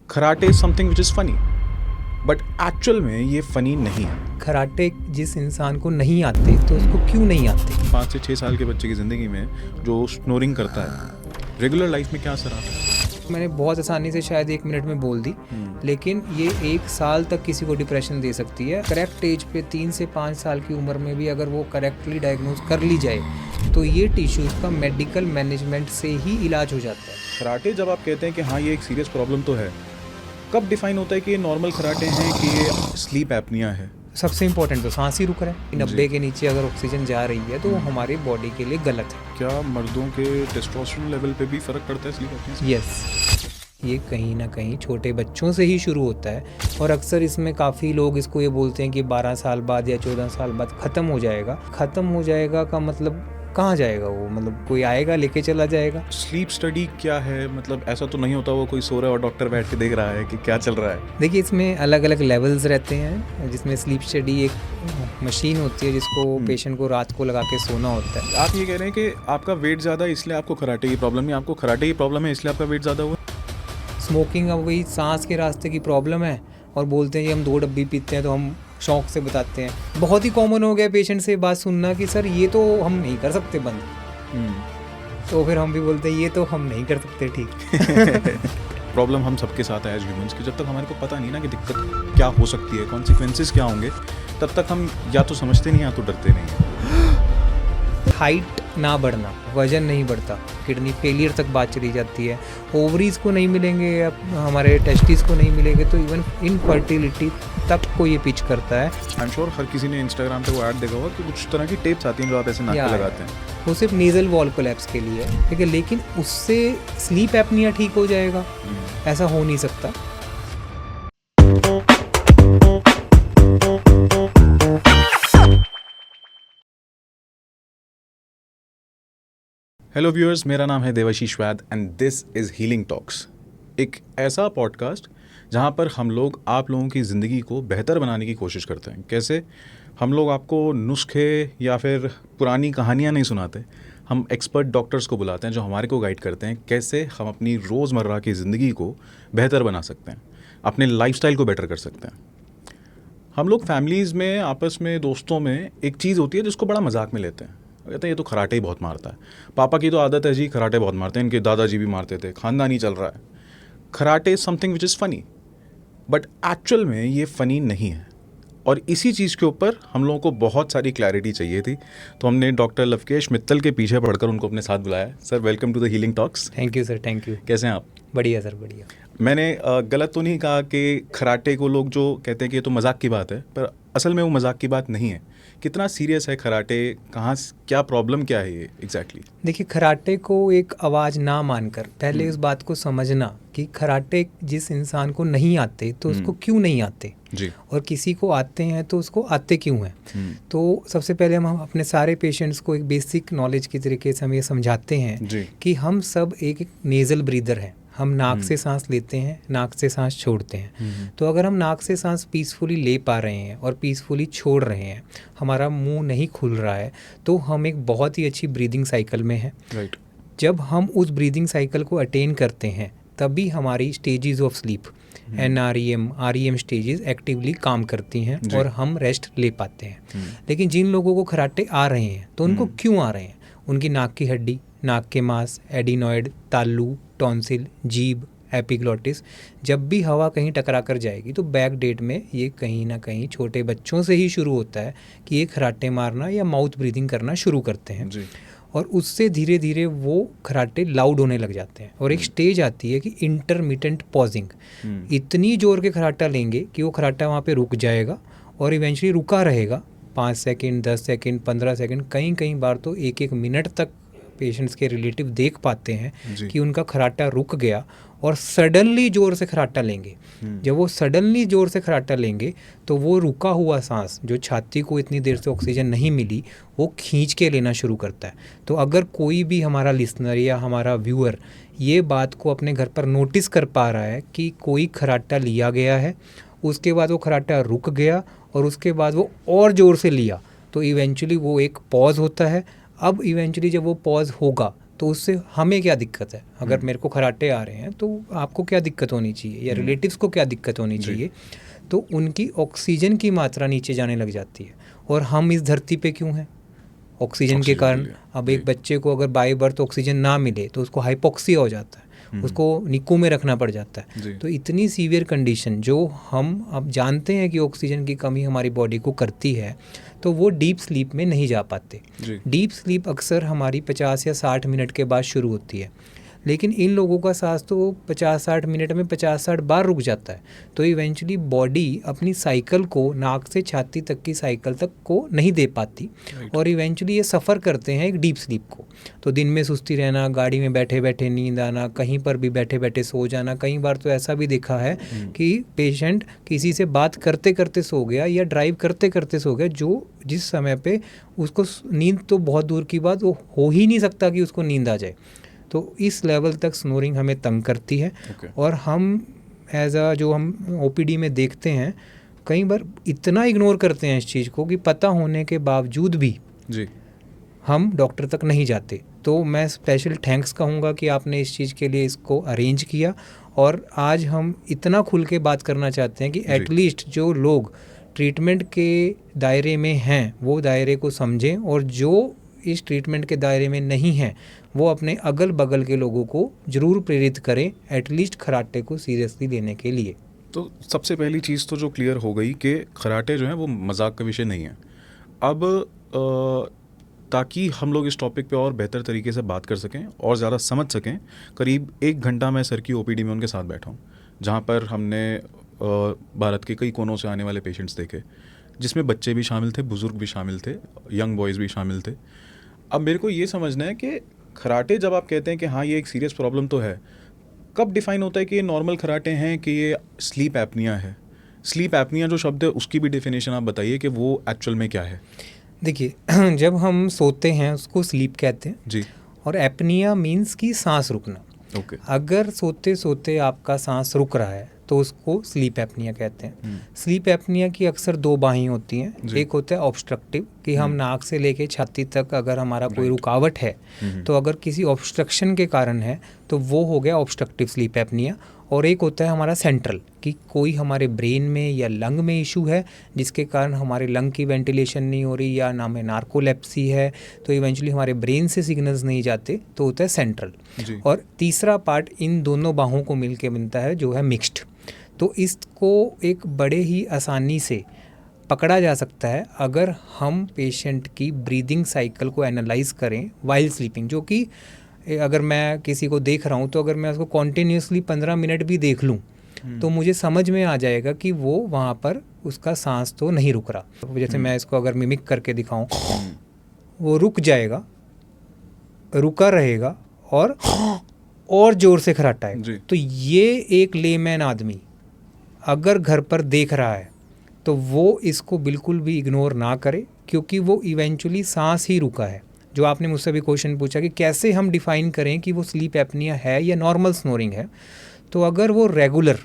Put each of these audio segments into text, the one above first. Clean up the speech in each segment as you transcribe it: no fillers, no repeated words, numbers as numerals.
Karate is something which is funny, but actual में ये funny नहीं है। कराटे जिस इंसान को नहीं आते तो उसको क्यों नहीं आते? 5 से 6 साल के बच्चे की ज़िंदगी में जो स्नोरिंग करता है, रेगुलर लाइफ में क्या असर आता है? मैंने बहुत आसानी से शायद 1 मिनट में बोल दी, लेकिन ये 1 साल तक किसी को डिप्रेशन दे सकती है। करेक्ट एज पे 3 से 5 साल की उम्र में भी अगर वो करेक्टली डायग्नोज कर ली जाए तो ये टिश्यूज़ का मेडिकल मैनेजमेंट से ही इलाज हो जाता है। कराटे जब आप कहते हैं कि हाँ ये एक सीरियस प्रॉब्लम तो है, कब डिफाइन होता है कि ये नॉर्मल कराटे हैं कि ये स्लीप एपनिया है? सबसे इम्पोर्टेंट तो सांस ही रुक रहा है। 90 के नीचे अगर ऑक्सीजन जा रही है तो वो हमारी बॉडी के लिए गलत है। क्या मर्दों के टेस्टोस्टेरोन लेवल पे भी फ़र्क पड़ता है स्लीप एपनिया से? यस, ये कहीं ना कहीं छोटे बच्चों से ही शुरू होता है और अक्सर इसमें काफ़ी लोग इसको ये बोलते हैं कि 12 साल बाद या 14 साल बाद ख़त्म हो जाएगा। ख़त्म हो जाएगा का मतलब कहाँ जाएगा वो? मतलब कोई आएगा लेके चला जाएगा। स्लीप स्टडी क्या है? मतलब ऐसा तो नहीं होता वो कोई सो रहा है और डॉक्टर बैठ के देख रहा है कि क्या चल रहा है? देखिए, इसमें अलग अलग लेवल्स रहते हैं, जिसमें स्लीप स्टडी एक मशीन होती है जिसको पेशेंट को रात को लगा के सोना होता है। आप ये कह रहे हैं कि आपका वेट ज़्यादा है इसलिए आपको कराटे की प्रॉब्लम है, आपको कराटे की प्रॉब्लम है इसलिए आपका वेट ज़्यादा हुआ? स्मोकिंग अब वही सांस के रास्ते की प्रॉब्लम है और बोलते हैं कि हम 2 डब्बी पीते हैं तो हम शौक से बताते हैं। बहुत ही कॉमन हो गया पेशेंट से बात सुनना कि सर ये तो हम नहीं कर सकते बंद। तो फिर हम भी बोलते हैं ये तो हम नहीं कर सकते ठीक। प्रॉब्लम हम सबके साथ है एज ह्यूमंस की। जब तक हमारे को पता नहीं ना कि दिक्कत क्या हो सकती है, कॉन्सिक्वेंसेस क्या होंगे, तब तक हम या तो समझते नहीं या तो डरते नहीं। हाइट ना बढ़ना, वजन नहीं बढ़ता, किडनी फेलियर तक बात चली जाती है। ओवरीज को नहीं मिलेंगे या हमारे टेस्टिस को नहीं मिलेंगे तो इवन इनफर्टिलिटी तक को ये पिच करता है। आई एम श्योर हर किसी ने इंस्टाग्राम पे वो ऐड देखा होगा कि कुछ तरह की टेप्स आती हैं जो आप ऐसे नाक पे लगाते हैं। वो सिर्फ नेजल वॉल कोलैप्स के लिए है, ठीक है, लेकिन उससे स्लीप एपनिया ठीक हो जाएगा ऐसा हो नहीं सकता। हेलो व्यूअर्स, मेरा नाम है Devashish Vaid and this is healing talks, एक ऐसा पॉडकास्ट जहां पर हम लोग आप लोगों की ज़िंदगी को बेहतर बनाने की कोशिश करते हैं। कैसे? हम लोग आपको नुस्खे या फिर पुरानी कहानियां नहीं सुनाते, हम एक्सपर्ट डॉक्टर्स को बुलाते हैं जो हमारे को गाइड करते हैं कैसे हम अपनी रोज़मर्रा की ज़िंदगी को बेहतर बना सकते हैं, अपने लाइफस्टाइल को बेटर कर सकते हैं। हम लोग फैमिलीज़ में, आपस में, दोस्तों में एक चीज़ होती है जिसको बड़ा मजाक में लेते हैं। कहते हैं ये तो कराटे ही बहुत मारता है, पापा की तो आदत है जी कराटे बहुत मारते हैं, इनके दादाजी भी मारते थे, खानदानी चल रहा है। Karate is something which is funny, but actual में ये फ़नी नहीं है। और इसी चीज़ के ऊपर हम लोगों को बहुत सारी क्लैरिटी चाहिए थी, तो हमने डॉक्टर लवकेश मित्तल के पीछे पढ़कर उनको अपने साथ बुलाया। Sir, welcome to the healing talks. Thank you sir, thank you. कैसे हैं आप? बढ़िया सर, बढ़िया। मैंने गलत तो नहीं कहा कि कराटे को लोग जो कहते हैं कि ये तो मजाक की बात है, पर असल में वो मजाक की बात नहीं है। कितना सीरियस है कराटे? कहाँ, क्या प्रॉब्लम क्या है ये एग्जैक्टली? देखिए, कराटे को एक आवाज़ ना मानकर पहले इस बात को समझना कि कराटे जिस इंसान को नहीं आते तो उसको क्यों नहीं आते जी, और किसी को आते हैं तो उसको आते क्यों हैं। तो सबसे पहले हम अपने सारे पेशेंट्स को एक बेसिक नॉलेज की तरीके से हम ये समझाते हैं कि हम सब एक नेज़ल ब्रीदर हैं। हम नाक से सांस लेते हैं, नाक से सांस छोड़ते हैं। तो अगर हम नाक से सांस पीसफुली ले पा रहे हैं और पीसफुली छोड़ रहे हैं, हमारा मुंह नहीं खुल रहा है, तो हम एक बहुत ही अच्छी ब्रीदिंग साइकिल में हैं। राइट। जब हम उस ब्रीदिंग साइकिल को अटेन करते हैं तभी हमारी stages of sleep, NREM, REM stages actively काम करती हैं और हम रेस्ट ले पाते हैं। लेकिन जिन लोगों को खराटे आ रहे हैं तो उनको क्यों आ रहे हैं? उनकी नाक की हड्डी, नाक के मांस, एडिनॉइड, तालू, टॉन्सिल, जीभ, एपिग्लॉटिस, जब भी हवा कहीं टकरा कर जाएगी तो बैक डेट में ये कहीं ना कहीं छोटे बच्चों से ही शुरू होता है कि ये खराटे मारना या माउथ ब्रीदिंग करना शुरू करते हैं जी। और उससे धीरे धीरे वो खराटे लाउड होने लग जाते हैं और एक स्टेज आती है कि इंटरमिटेंट पॉजिंग। इतनी जोर के खराटा लेंगे कि वो खराटा वहाँ पे रुक जाएगा और इवेंचुअली रुका रहेगा 5 सेकंड, 10 सेकंड, 15 सेकंड, कई बार तो 1-1 मिनट तक पेशेंट्स के रिलेटिव देख पाते हैं कि उनका खराटा रुक गया और सडनली ज़ोर से खराटा लेंगे। जब वो सडनली ज़ोर से खराटा लेंगे तो वो रुका हुआ सांस जो छाती को इतनी देर से ऑक्सीजन नहीं मिली वो खींच के लेना शुरू करता है। तो अगर कोई भी हमारा लिसनर या हमारा व्यूअर ये बात को अपने घर पर नोटिस कर पा रहा है कि कोई खराटा लिया गया है, उसके बाद वो खराटा रुक गया और उसके बाद वो और ज़ोर से लिया, तो इवेंचुअली वो एक पॉज होता है। अब इवेंचुअली जब वो पॉज होगा तो उससे हमें क्या दिक्कत है? अगर मेरे को खराटे आ रहे हैं तो आपको क्या दिक्कत होनी चाहिए या रिलेटिव्स को क्या दिक्कत होनी चाहिए? तो उनकी ऑक्सीजन की मात्रा नीचे जाने लग जाती है। और हम इस धरती पे क्यों हैं? ऑक्सीजन के कारण। अब एक बच्चे को अगर बाय बर्थ ऑक्सीजन ना मिले तो उसको हाइपोक्सिया हो जाता है, उसको निको में रखना पड़ जाता है। तो इतनी सीवियर कंडीशन जो हम अब जानते हैं कि ऑक्सीजन की कमी हमारी बॉडी को करती है, तो वो डीप स्लीप में नहीं जा पाते। डीप स्लीप अक्सर हमारी 50 या 60 मिनट के बाद शुरू होती है, लेकिन इन लोगों का सांस तो 50-60 मिनट में 50-60 बार रुक जाता है। तो इवेंचुअली बॉडी अपनी साइकिल को, नाक से छाती तक की साइकिल तक को नहीं दे पाती और इवेंचुअली ये सफ़र करते हैं एक डीप स्लीप को। तो दिन में सुस्ती रहना, गाड़ी में बैठे बैठे नींद आना, कहीं पर भी बैठे बैठे सो जाना। कई बार तो ऐसा भी देखा है कि पेशेंट किसी से बात करते करते सो गया या ड्राइव करते करते सो गया, जो जिस समय पे उसको नींद तो बहुत दूर की बात, वो हो ही नहीं सकता कि उसको नींद आ जाए। तो इस लेवल तक स्नोरिंग हमें तंग करती है। और हम एज अ जो हम ओपीडी में देखते हैं, कई बार इतना इग्नोर करते हैं इस चीज़ को कि पता होने के बावजूद भी हम डॉक्टर तक नहीं जाते। तो मैं स्पेशल थैंक्स कहूँगा कि आपने इस चीज़ के लिए इसको अरेंज किया, और आज हम इतना खुल के बात करना चाहते हैं कि एटलीस्ट जो लोग ट्रीटमेंट के दायरे में हैं वो दायरे को समझें, और जो इस ट्रीटमेंट के दायरे में नहीं हैं वो अपने अगल बगल के लोगों को ज़रूर प्रेरित करें एटलीस्ट खराटे को सीरियसली लेने के लिए। तो सबसे पहली चीज़ तो जो क्लियर हो गई कि खराटे जो है वो मजाक का विषय नहीं है। अब ताकि हम लोग इस टॉपिक पे और बेहतर तरीके से बात कर सकें और ज़्यादा समझ सकें, करीब 1 घंटा मैं सर की ओपीडी में उनके साथ बैठा हूँ, जहाँ पर हमने भारत के कई कोनों से आने वाले पेशेंट्स देखे, जिसमें बच्चे भी शामिल थे, बुज़ुर्ग भी शामिल थे, यंग बॉयज़ भी शामिल थे। अब मेरे को ये समझना है कि खराटे जब आप कहते हैं कि हाँ ये एक सीरियस प्रॉब्लम तो है, कब डिफ़ाइन होता है कि ये नॉर्मल खराटे हैं कि ये स्लीप एपनिया है? स्लीप एपनिया जो शब्द है उसकी भी डेफिनेशन आप बताइए कि वो एक्चुअल में क्या है। देखिए, जब हम सोते हैं उसको स्लीप कहते हैं जी। और एपनिया मीन्स कि सांस रुकना। ओके। अगर सोते सोते आपका सांस रुक रहा है तो उसको स्लीप एपनिया कहते हैं। स्लीप एपनिया की अक्सर 2 बाहें होती हैं। एक होता है ऑब्स्ट्रक्टिव, कि हम नाक से लेके छाती तक अगर हमारा कोई रुकावट है, तो अगर किसी ऑब्स्ट्रक्शन के कारण है तो वो हो गया ऑब्स्ट्रक्टिव स्लीप एपनिया। और एक होता है हमारा सेंट्रल, कि कोई हमारे ब्रेन में या लंग में इशू है जिसके कारण हमारे लंग की वेंटिलेशन नहीं हो रही, या नाम है नार्कोलेप्सी है, तो इवेंचुअली हमारे ब्रेन से सिग्नल्स नहीं जाते, तो होता है सेंट्रल। और तीसरा पार्ट इन दोनों बाहों को मिलके बनता है जो है मिक्स्ड। तो इसको एक बड़े ही आसानी से पकड़ा जा सकता है अगर हम पेशेंट की ब्रीदिंग साइकिल को एनालाइज करें वाइल स्लीपिंग। जो कि अगर मैं किसी को देख रहा हूँ तो अगर मैं उसको कॉन्टीन्यूसली 15 मिनट भी देख लूँ तो मुझे समझ में आ जाएगा कि वो वहाँ पर उसका सांस तो नहीं रुक रहा। जैसे मैं इसको अगर मिमिक करके दिखाऊँ, वो रुक जाएगा, रुका रहेगा और ज़ोर से खराटाएगा। तो ये एक लेमैन आदमी अगर घर पर देख रहा है तो वो इसको बिल्कुल भी इग्नोर ना करे, क्योंकि वो इवेंचुअली सांस ही रुका है। जो आपने मुझसे भी क्वेश्चन पूछा कि कैसे हम डिफ़ाइन करें कि वो स्लीप एपनिया है या नॉर्मल स्नोरिंग है, तो अगर वो रेगुलर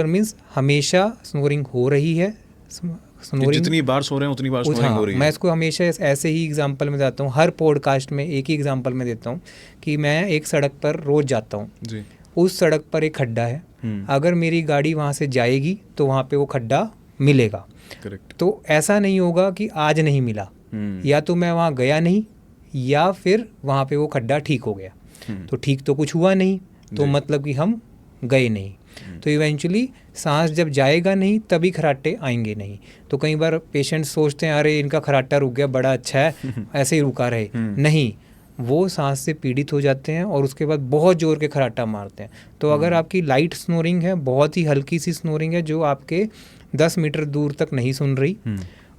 मीन्स हमेशा स्नोरिंग हो रही है, स्नोरिंग जितनी बार सो रहे हैं उतनी बार स्नोरिंग हो रही है। मैं इसको हमेशा ऐसे ही एग्जांपल में देता हूँ, हर पॉडकास्ट में एक ही एग्जांपल में देता हूँ कि मैं एक सड़क पर रोज़ जाता हूँ, उस सड़क पर एक खड्डा है, अगर मेरी गाड़ी वहाँ से जाएगी तो वहाँ पे वो खड्डा मिलेगा। करेक्ट। तो ऐसा नहीं होगा कि आज नहीं मिला, या तो मैं वहाँ गया नहीं या फिर वहाँ पे वो खड्डा ठीक हो गया। तो ठीक तो कुछ हुआ नहीं, तो मतलब कि हम गए नहीं। तो इवेंचुअली सांस जब जाएगा नहीं तभी खराटे आएंगे नहीं। तो कई बार पेशेंट सोचते हैं अरे इनका खराटा रुक गया, बड़ा अच्छा है, ऐसे ही रुका रहे। नहीं, वो सांस से पीड़ित हो जाते हैं और उसके बाद बहुत ज़ोर के खराटा मारते हैं। तो अगर आपकी लाइट स्नोरिंग है, बहुत ही हल्की सी स्नोरिंग है जो आपके 10 मीटर दूर तक नहीं सुन रही,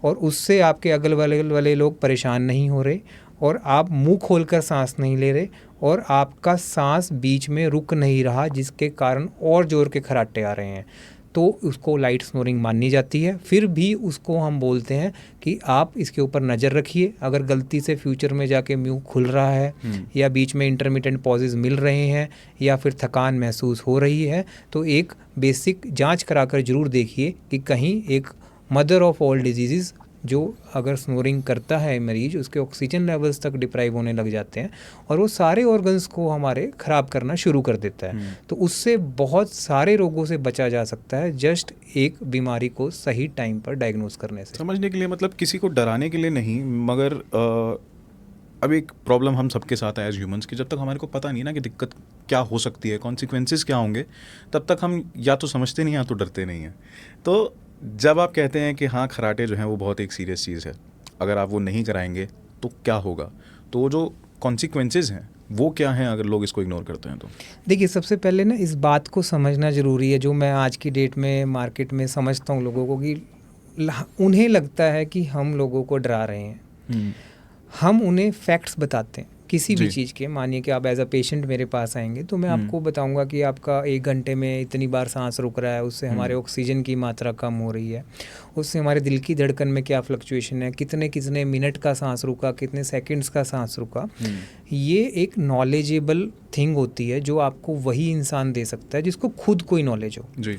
और उससे आपके अगल वाले लोग परेशान नहीं हो रहे, और आप मुंह खोलकर सांस नहीं ले रहे, और आपका सांस बीच में रुक नहीं रहा जिसके कारण और ज़ोर के खराटे आ रहे हैं, तो उसको लाइट स्नोरिंग मानी जाती है। फिर भी उसको हम बोलते हैं कि आप इसके ऊपर नज़र रखिए। अगर गलती से फ्यूचर में जाके मुंह खुल रहा है या बीच में इंटरमिटेंट पॉजेज मिल रहे हैं या फिर थकान महसूस हो रही है, तो एक बेसिक जांच कराकर ज़रूर देखिए कि कहीं एक मदर ऑफ ऑल डिजीज़ जो अगर स्नोरिंग करता है मरीज, उसके ऑक्सीजन लेवल्स तक डिप्राइव होने लग जाते हैं और वो सारे ऑर्गन्स को हमारे ख़राब करना शुरू कर देता है। तो उससे बहुत सारे रोगों से बचा जा सकता है जस्ट एक बीमारी को सही टाइम पर डायग्नोज करने से। समझने के लिए, मतलब किसी को डराने के लिए नहीं, मगर अब एक प्रॉब्लम हम सबके साथ है एज ह्यूमंस कि जब तक हमारे को पता नहीं ना कि दिक्कत क्या हो सकती है, कॉन्सिक्वेंसेस क्या होंगे, तब तक हम या तो समझते नहीं या तो डरते नहीं हैं। तो जब आप कहते हैं कि हाँ खराटे जो हैं वो बहुत एक सीरियस चीज़ है, अगर आप वो नहीं कराएंगे तो क्या होगा, तो जो कॉन्सिक्वेंसेस हैं वो क्या हैं अगर लोग इसको इग्नोर करते हैं तो? देखिए, सबसे पहले ना इस बात को समझना ज़रूरी है, जो मैं आज की डेट में मार्केट में समझता हूँ लोगों को, कि उन्हें लगता है कि हम लोगों को डरा रहे हैं। हम उन्हें फैक्ट्स बताते हैं किसी भी चीज़ के। मानिए कि आप एज अ पेशेंट मेरे पास आएंगे तो मैं आपको बताऊंगा कि आपका 1 घंटे में इतनी बार सांस रुक रहा है, उससे हमारे ऑक्सीजन की मात्रा कम हो रही है, उससे हमारे दिल की धड़कन में क्या फ्लक्चुएशन है, कितने कितने मिनट का सांस रुका, कितने सेकंड्स का सांस रुका। ये एक नॉलेजेबल थिंग होती है जो आपको वही इंसान दे सकता है जिसको खुद कोई नॉलेज हो। जी।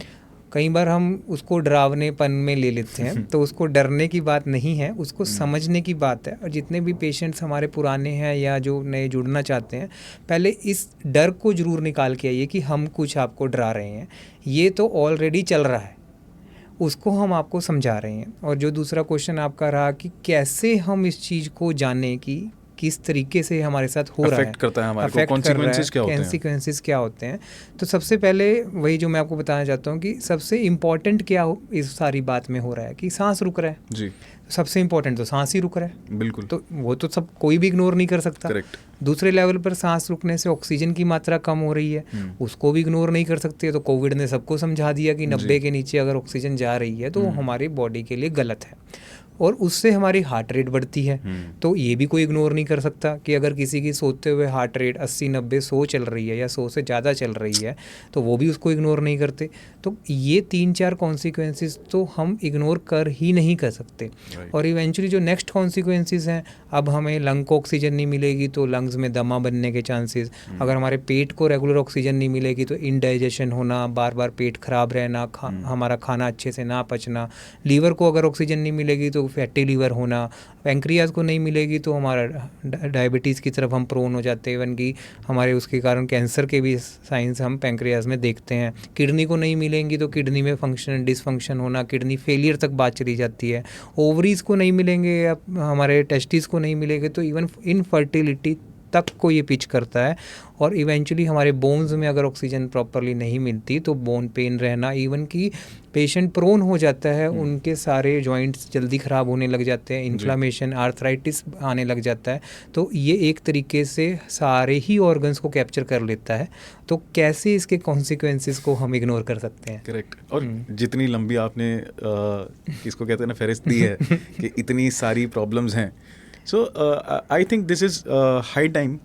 कई बार हम उसको डरावनेपन में ले लेते हैं, तो उसको डरने की बात नहीं है, उसको समझने की बात है। और जितने भी पेशेंट्स हमारे पुराने हैं या जो नए जुड़ना चाहते हैं, पहले इस डर को ज़रूर निकाल के आइए कि हम कुछ आपको डरा रहे हैं, ये तो ऑलरेडी चल रहा है, उसको हम आपको समझा रहे हैं। और जो दूसरा क्वेश्चन आपका रहा कि कैसे हम इस चीज़ को जानें कि किस तरीके से हमारे साथ हो रहा है, करता है हमारे को, कॉन्सिक्वेंसेस क्या होते हैं। तो सबसे पहले वही जो मैं आपको बताना चाहता हूँ कि सबसे इम्पॉर्टेंट क्या इस सारी बात में हो रहा है कि सांस रुक रहा है जी। सबसे इम्पोर्टेंट तो सांस ही रुक रहा है, बिल्कुल। तो वो तो सब कोई भी इग्नोर नहीं कर सकता। करेक्ट। दूसरे लेवल पर सांस रुकने से ऑक्सीजन की मात्रा कम हो रही है, उसको भी इग्नोर नहीं कर सकते। तो कोविड ने सबको समझा दिया कि 90 के नीचे अगर ऑक्सीजन जा रही है तो वो हमारी बॉडी के लिए गलत है, और उससे हमारी हार्ट रेट बढ़ती है। तो ये भी कोई इग्नोर नहीं कर सकता कि अगर किसी की सोते हुए हार्ट रेट 80, 90, 100 चल रही है या 100 से ज़्यादा चल रही है, तो वो भी उसको इग्नोर नहीं करते। तो ये 3-4 कॉन्सिक्वेंसेस तो हम इग्नोर कर ही नहीं कर सकते। और इवेंचुअली जो नेक्स्ट कॉन्सिक्वेंसेस हैं, अब हमें लंग को ऑक्सीजन नहीं मिलेगी तो लंग्स में दमा बनने के चांसेस, अगर हमारे पेट को रेगुलर ऑक्सीजन नहीं मिलेगी तो इनडाइजेशन होना, बार बार पेट खराब रहना, हमारा खाना अच्छे से ना पचना, लीवर को अगर ऑक्सीजन नहीं मिलेगी तो फैटी लीवर होना, पैंक्रियाज को नहीं मिलेगी तो हमारा डायबिटीज़ की तरफ हम प्रोन हो जाते हैं। इवन कि हमारे उसके कारण कैंसर के भी साइंस हम पैंक्रियाज में देखते हैं। किडनी को नहीं मिलेंगी तो किडनी में फंक्शन डिसफंक्शन होना, किडनी फेलियर तक बात चली जाती है। ओवरीज़ को नहीं मिलेंगे या हमारे टेस्टिस को नहीं मिलेंगे तो इवन इनफर्टिलिटी तक को ये पिच करता है। और इवेंचुअली हमारे बोन्स में अगर ऑक्सीजन प्रॉपरली नहीं मिलती तो बोन पेन रहना, इवन कि पेशेंट प्रोन हो जाता है, उनके सारे जॉइंट्स जल्दी ख़राब होने लग जाते हैं, इन्फ्लामेशन, आर्थराइटिस आने लग जाता है। तो ये एक तरीके से सारे ही ऑर्गन्स को कैप्चर कर लेता है। तो कैसे इसके कॉन्सिक्वेंसेस को हम इग्नोर कर सकते हैं? करेक्ट। और जितनी लंबी आपने इसको कहते हैं ना फहरिस्त दी है कि इतनी सारी प्रॉब्लम्स हैं, so I think this is high time.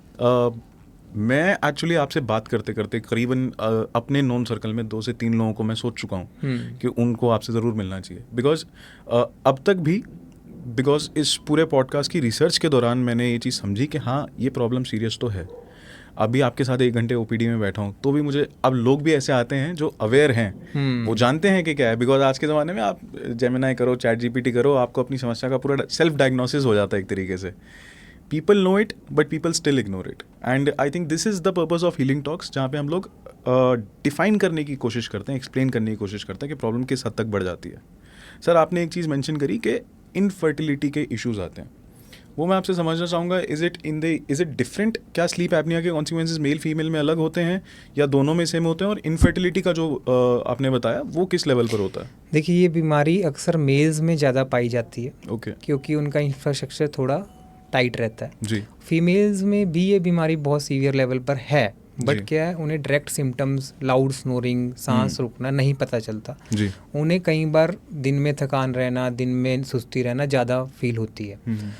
मैं एक्चुअली आपसे बात करते करते करीबन अपने नॉन सर्कल में 2 से 3 लोगों को मैं सोच चुका हूँ कि उनको आपसे ज़रूर मिलना चाहिए। बिकॉज अब तक भी, बिकॉज इस पूरे पॉडकास्ट की रिसर्च के दौरान मैंने ये चीज़ समझी कि हाँ ये प्रॉब्लम सीरियस तो है। अभी आपके साथ 1 घंटे ओपीडी में बैठा हूँ तो भी मुझे अब लोग भी ऐसे आते हैं जो अवेयर हैं, वो जानते हैं कि क्या है। बिकॉज आज के ज़माने में आप जेमिनाई करो, चैट जीपीटी करो, आपको अपनी समस्या का पूरा सेल्फ डायग्नोसिस हो जाता है एक तरीके से। People know it but people still ignore it, and I think this is the purpose of healing talks, जहाँ पे हम लोग डिफाइन करने की कोशिश करते हैं, एक्सप्लेन करने की कोशिश करते हैं कि प्रॉब्लम किस हद तक बढ़ जाती है। सर, आपने एक चीज़ मेंशन करी कि इनफर्टिलिटी के इश्यूज आते हैं, वो मैं आपसे समझना चाहूँगा, इज़ इट डिफरेंट? क्या स्लीप एपनिया के कॉन्सिक्वेंसेस मेल फीमेल में अलग होते हैं या दोनों में सेम होते हैं? और इनफर्टिलिटी का जो आपने बताया वो किस लेवल पर होता है? देखिए, ये बीमारी अक्सर मेल्स में ज़्यादा पाई जाती है, ओके, क्योंकि उनका इंफ्रास्ट्रक्चर थोड़ा टाइट रहता है जी। फीमेल्स में भी ये बीमारी बहुत सीवियर लेवल पर है, बट क्या है, उन्हें डायरेक्ट सिम्टम्स, लाउड स्नोरिंग, सांस रुकना नहीं पता चलता जी। उन्हें कई बार दिन में थकान रहना, दिन में सुस्ती रहना ज़्यादा फील होती है।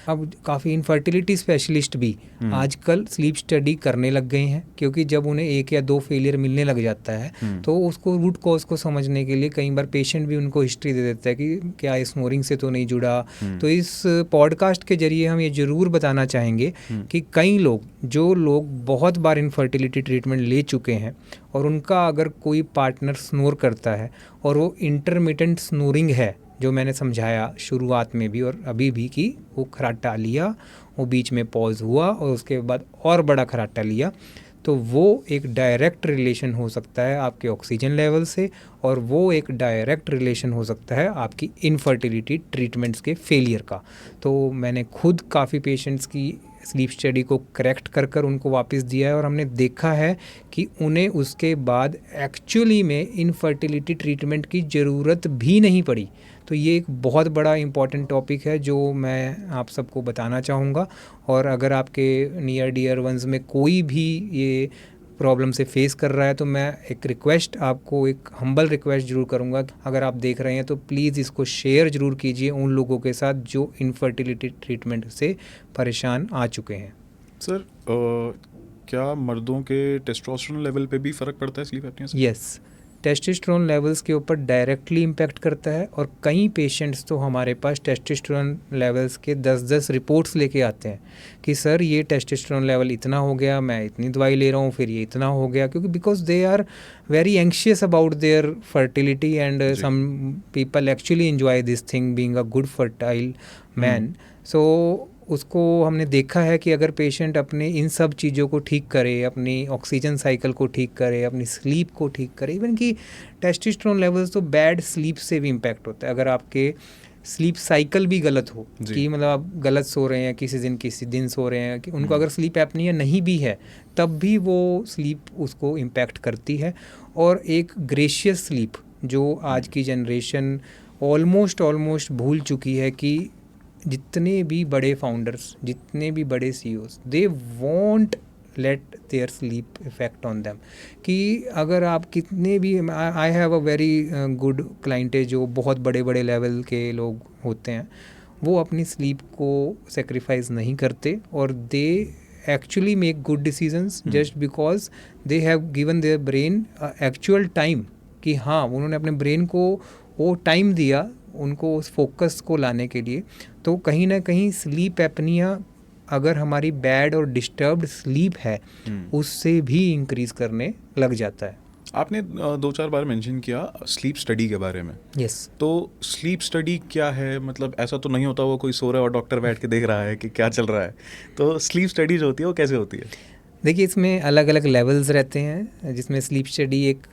अब काफ़ी इनफर्टिलिटी स्पेशलिस्ट भी आजकल स्लीप स्टडी करने लग गए हैं, क्योंकि जब उन्हें 1 या 2 फेलियर मिलने लग जाता है तो उसको रूट कॉज को समझने के लिए कई बार पेशेंट भी उनको हिस्ट्री दे देता है कि क्या स्नोरिंग से तो नहीं जुड़ा। तो इस पॉडकास्ट के जरिए हम ये ज़रूर बताना चाहेंगे कि कई लोग बहुत बार इनफर्टिलिटी ट्रीटमेंट ले चुके हैं और उनका अगर कोई पार्टनर स्नोर करता है और वो इंटरमिटेंट स्नोरिंग है, जो मैंने समझाया शुरुआत में भी और अभी भी, कि वो खर्राटा लिया, वो बीच में पॉज हुआ और उसके बाद और बड़ा खर्राटा लिया, तो वो एक डायरेक्ट रिलेशन हो सकता है आपके ऑक्सीजन लेवल से, और वो एक डायरेक्ट रिलेशन हो सकता है आपकी इनफर्टिलिटी ट्रीटमेंट्स के फेलियर का। तो मैंने खुद काफ़ी पेशेंट्स की स्लीप स्टडी को करेक्ट कर कर उनको वापस दिया है, और हमने देखा है कि उन्हें उसके बाद एक्चुअली में इनफर्टिलिटी ट्रीटमेंट की ज़रूरत भी नहीं पड़ी। तो ये एक बहुत बड़ा इम्पॉर्टेंट टॉपिक है जो मैं आप सबको बताना चाहूँगा। और अगर आपके नियर डियर वंस में कोई भी ये प्रॉब्लम से फेस कर रहा है, तो मैं एक रिक्वेस्ट, आपको एक हम्बल रिक्वेस्ट ज़रूर करूँगा कि अगर आप देख रहे हैं तो प्लीज़ इसको शेयर ज़रूर कीजिए उन लोगों के साथ जो इनफर्टिलिटी ट्रीटमेंट से परेशान आ चुके हैं। सर क्या मर्दों के टेस्टोस्टेरोन लेवल पे भी फ़र्क पड़ता है स्लीप एपनिया से? यस, टेस्टोस्टेरोन लेवल्स के ऊपर डायरेक्टली इम्पैक्ट करता है, और कई पेशेंट्स तो हमारे पास टेस्टोस्टेरोन लेवल्स के 10-10 रिपोर्ट्स लेके आते हैं कि सर ये टेस्टोस्टेरोन लेवल इतना हो गया, मैं इतनी दवाई ले रहा हूँ, फिर ये इतना हो गया, क्योंकि because they are very anxious about their fertility, and some people actually enjoy this thing being a good fertile man. So उसको हमने देखा है कि अगर पेशेंट अपने इन सब चीज़ों को ठीक करे, अपनी ऑक्सीजन साइकिल को ठीक करे, अपनी स्लीप को ठीक करे, इवन कि टेस्टोस्टेरोन लेवल्स तो बैड स्लीप से भी इम्पैक्ट होता है। अगर आपके स्लीप साइकिल भी गलत हो, कि मतलब आप गलत सो रहे हैं, किसी दिन सो रहे हैं, कि उनको अगर स्लीप एपनिया नहीं भी है तब भी वो स्लीप उसको इम्पैक्ट करती है। और एक ग्रेशियस स्लीप जो आज की जनरेशन ऑलमोस्ट भूल चुकी है, कि जितने भी बड़े फाउंडर्स, जितने भी बड़े CEOs, they won't let there sleep effect on them. कि अगर आप कितने भी, I have a very good client जो बहुत बड़े बड़े लेवल के लोग होते हैं, वो अपनी स्लीप को सेक्रीफाइस नहीं करते, और they actually make good decisions just because they have given their brain actual time, कि हाँ उन्होंने अपने ब्रेन को वो टाइम दिया उनको उस फोकस को लाने के लिए। तो कहीं ना कहीं स्लीप एपनिया अगर हमारी बैड और डिस्टर्ब्ड स्लीप है उससे भी इंक्रीज करने लग जाता है। आपने 2-4 बार मेंशन किया स्लीप स्टडी के बारे में। यस। तो स्लीप स्टडी क्या है? मतलब ऐसा तो नहीं होता वो कोई सो रहा है और डॉक्टर बैठ के देख रहा है कि क्या चल रहा है। तो स्लीप स्टडी जो होती है वो कैसे होती है? देखिए, इसमें अलग अलग लेवल्स रहते हैं, जिसमें स्लीप स्टडी एक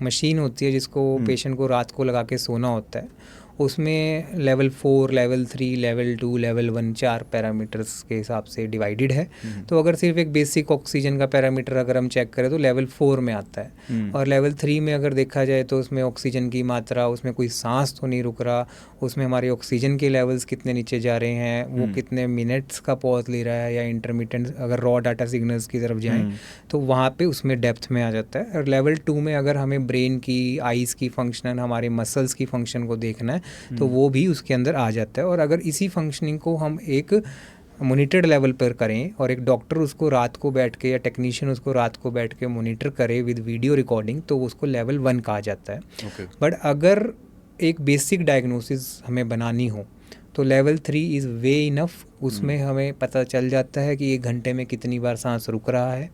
मशीन होती है जिसको पेशेंट को रात को लगा के सोना होता है। उसमें level 4, level 3, level 2, level 1 4 parameters के हिसाब से डिवाइडेड है। तो अगर सिर्फ एक बेसिक ऑक्सीजन का पैरामीटर अगर हम चेक करें तो लेवल 4 में आता है, और लेवल 3 में अगर देखा जाए तो उसमें ऑक्सीजन की मात्रा, उसमें कोई सांस तो नहीं रुक रहा, उसमें हमारे ऑक्सीजन के लेवल्स कितने नीचे जा रहे हैं, वो कितने मिनट्स का पॉज ले रहा है, या इंटरमिटेंट अगर रॉ डाटा सिग्नल्स की तरफ जाएँ तो वहाँ पे उसमें डेप्थ में आ जाता है। और लेवल 2 में अगर हमें ब्रेन की, आइज़ की फंक्शन, हमारे मसल्स की फंक्शन को देखना है तो वो भी उसके अंदर आ जाता है। और अगर इसी फंक्शनिंग को हम एक मॉनिटर्ड लेवल पर करें और एक डॉक्टर उसको रात को बैठ के, या टेक्नीशियन उसको रात को बैठ के मॉनिटर करे विद वीडियो रिकॉर्डिंग, तो उसको लेवल 1 कहा जाता है। बट अगर एक बेसिक डायग्नोसिस हमें बनानी हो तो लेवल 3 इज़ वे इनफ। उसमें हमें पता चल जाता है कि 1 घंटे में कितनी बार सांस रुक रहा है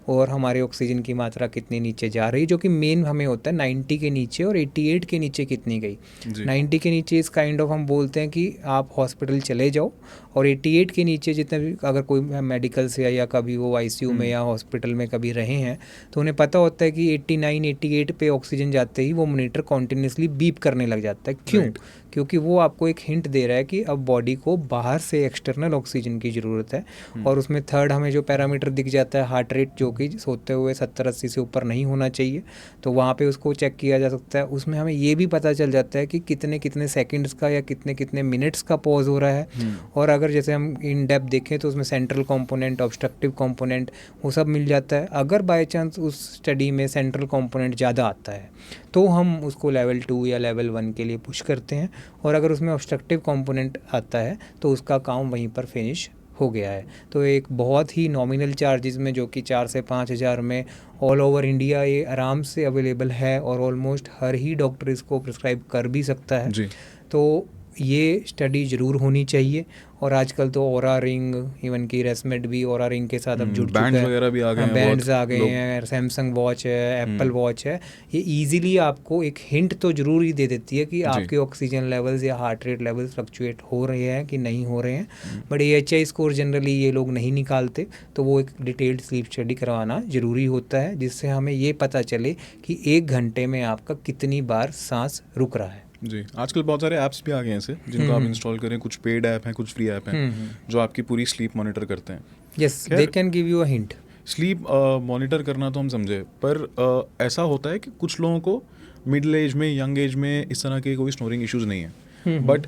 और हमारे ऑक्सीजन की मात्रा कितनी नीचे जा रही है, जो कि मेन हमें होता है 90 के नीचे, और 88 के नीचे कितनी गई। 90 के नीचे इस काइंड ऑफ हम बोलते हैं कि आप हॉस्पिटल चले जाओ, और 88 के नीचे जितने भी, अगर कोई मेडिकल से या कभी वो आईसीयू में या हॉस्पिटल में कभी रहे हैं तो उन्हें पता होता है कि 89, 88 पे ऑक्सीजन जाते ही वो मॉनिटर कॉन्टिन्यूसली बीप करने लग जाता है। क्यों? क्योंकि वो आपको एक हिंट दे रहा है कि अब बॉडी को बाहर से एक्सटर्नल ऑक्सीजन की ज़रूरत है। और उसमें थर्ड हमें जो पैरामीटर दिख जाता है हार्ट रेट, जो कि सोते हुए 70-80 से ऊपर नहीं होना चाहिए, तो वहाँ पे उसको चेक किया जा सकता है। उसमें हमें ये भी पता चल जाता है कि कितने कितने सेकंड्स का या कितने कितने मिनट्स का पॉज हो रहा है। और अगर जैसे हम इन डेप्थ देखें तो उसमें सेंट्रल कॉम्पोनेंट, ऑब्स्ट्रक्टिव कॉम्पोनेंट, वो सब मिल जाता है। अगर बाई चांस उस स्टडी में सेंट्रल कॉम्पोनेंट ज़्यादा आता है तो हम उसको लेवल 2 या लेवल 1 के लिए पुश करते हैं, और अगर उसमें ऑब्स्ट्रक्टिव कंपोनेंट आता है तो उसका काम वहीं पर फिनिश हो गया है। तो एक बहुत ही नॉमिनल चार्जेस में, जो कि 4 से 5 हज़ार में ऑल ओवर इंडिया ये आराम से अवेलेबल है, और ऑलमोस्ट हर ही डॉक्टर इसको प्रिस्क्राइब कर भी सकता है जी। तो ये स्टडी ज़रूर होनी चाहिए। और आजकल तो ओरा रिंग, इवन की रेसमेट भी ओरा रिंग के साथ अब जुड़ चुका है। बैंड्स वगैरह भी आ गए हैं, बैंड्स आ गए हैं, सैमसंग वॉच है, एप्पल वॉच है। ये इजीली आपको एक हिंट तो ज़रूर ही दे देती है कि आपके ऑक्सीजन लेवल्स या हार्ट रेट लेवल्स फ्लक्चुएट हो रहे हैं कि नहीं हो रहे हैं। बट AHI स्कोर जनरली ये लोग नहीं निकालते, तो वो एक डिटेल्ड स्लीप स्टडी करवाना ज़रूरी होता है, जिससे हमें ये पता चले कि 1 घंटे में आपका कितनी बार सांस रुक रहा है। जी, आजकल बहुत सारे ऐप्स भी आ गए हैं ऐसे जिनको आप इंस्टॉल करें। कुछ पेड ऐप हैं, कुछ फ्री ऐप हैं जो आपकी पूरी स्लीप मॉनिटर करते हैं। Yes, they can give you a hint. Sleep monitor करना तो हम समझे, पर ऐसा होता है कि कुछ लोगों को मिडिल एज में, यंग एज में इस तरह के कोई स्नोरिंग इश्यूज नहीं है, but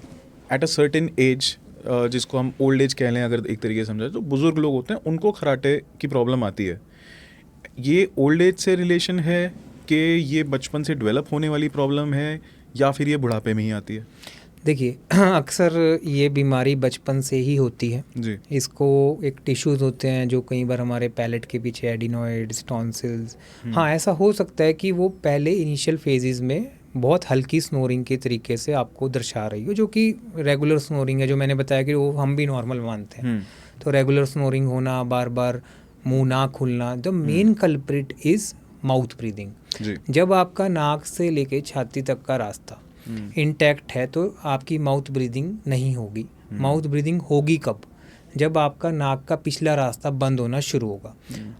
at a certain age, जिसको हम ओल्ड एज कह लें अगर एक तरीके से समझे, तो बुजुर्ग लोग होते हैं उनको खराटे की प्रॉब्लम आती है। ये ओल्ड एज से रिलेशन है कि ये बचपन से डेवलप होने वाली प्रॉब्लम है, या फिर ये बुढ़ापे में ही आती है? देखिए, अक्सर ये बीमारी बचपन से ही होती है जी। इसको एक टिश्यूज़ होते हैं जो कई बार हमारे पैलेट के पीछे, एडिनोइड्स, टॉन्सिल्स, हाँ ऐसा हो सकता है कि वो पहले इनिशियल फेजेस में बहुत हल्की स्नोरिंग के तरीके से आपको दर्शा रही हो, जो कि रेगुलर स्नोरिंग है, जो मैंने बताया कि वो हम भी नॉर्मल मानते हैं। तो रेगुलर स्नोरिंग होना, बार बार मुंह ना खुलना, the main culprit is mouth breathing. जब आपका नाक से लेके छाती तक का रास्ता इंटैक्ट है तो आपकी माउथ ब्रीदिंग नहीं होगी। माउथ ब्रीदिंग होगी कब? जब आपका नाक का पिछला रास्ता बंद होना शुरू होगा।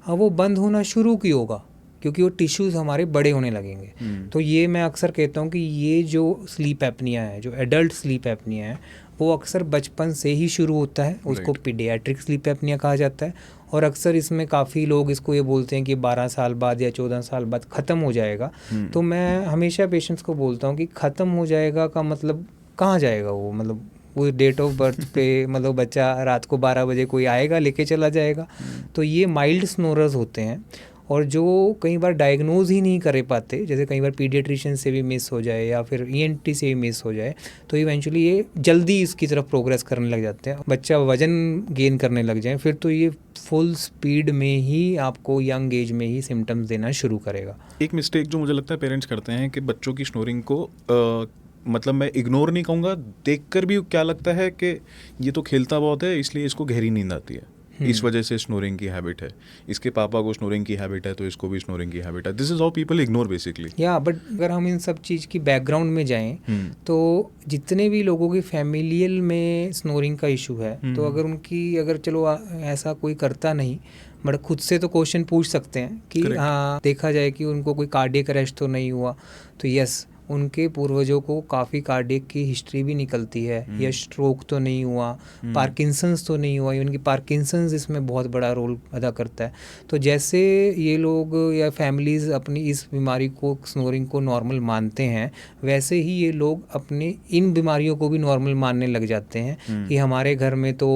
अब वो बंद होना शुरू क्यों होगा? क्योंकि वो टिश्यूज़ हमारे बड़े होने लगेंगे। तो ये मैं अक्सर कहता हूँ कि ये जो स्लीप एपनिया है, जो एडल्ट स्लीप एपनिया है, वो अक्सर बचपन से ही शुरू होता है। उसको पीडियाट्रिक स्लीप एपनिया कहा जाता है। और अक्सर इसमें काफ़ी लोग इसको ये बोलते हैं कि 12 साल बाद या 14 साल बाद ख़त्म हो जाएगा। तो मैं हमेशा पेशेंट्स को बोलता हूँ कि ख़त्म हो जाएगा का मतलब कहाँ जाएगा वो? मतलब वो डेट ऑफ बर्थ पे मतलब बच्चा रात को 12 बजे कोई आएगा लेके चला जाएगा। तो ये माइल्ड स्नोरर्स होते हैं, और जो कई बार डायग्नोज ही नहीं कर पाते, जैसे कई बार पीडियाट्रिशियन से भी मिस हो जाए या फिर ENT से भी मिस हो जाए, तो इवेंचुअली ये जल्दी इसकी तरफ प्रोग्रेस करने लग जाते हैं। बच्चा वजन गेन करने लग जाए, फिर तो ये फुल स्पीड में ही आपको यंग एज में ही सिम्टम्स देना शुरू करेगा। एक मिस्टेक जो मुझे लगता है पेरेंट्स करते हैं कि बच्चों की स्नोरिंग को मतलब मैं इग्नोर नहीं कहूँगा, देखकर भी क्या लगता है कि ये तो खेलता बहुत है इसलिए इसको गहरी नींद आती है, इस वजह से स्नोरिंग की हैबिट है, इसके पापा को स्नोरिंग की हैबिट है तो इसको भी स्नोरिंग की हैबिट है। This is how people ignore basically. या बट अगर हम इन सब चीज़ की बैकग्राउंड में जाएं तो जितने भी लोगों की फैमिलियल में स्नोरिंग का इशू है, तो अगर उनकी अगर चलो ऐसा कोई करता नहीं, बट खुद से तो क्वेश्चन पूछ सकते हैं कि हाँ देखा जाए कि उनको कोई कार्डियक अरेस्ट तो नहीं हुआ, तो यस उनके पूर्वजों को काफ़ी कार्डियक की हिस्ट्री भी निकलती है, या स्ट्रोक तो नहीं हुआ, पार्किंसंस तो नहीं हुआ, इवन कि पार्किंसंस इसमें बहुत बड़ा रोल अदा करता है। तो जैसे ये लोग या फैमिलीज़ अपनी इस बीमारी को, स्नोरिंग को नॉर्मल मानते हैं, वैसे ही ये लोग अपने इन बीमारियों को भी नॉर्मल मानने लग जाते हैं कि हमारे घर में तो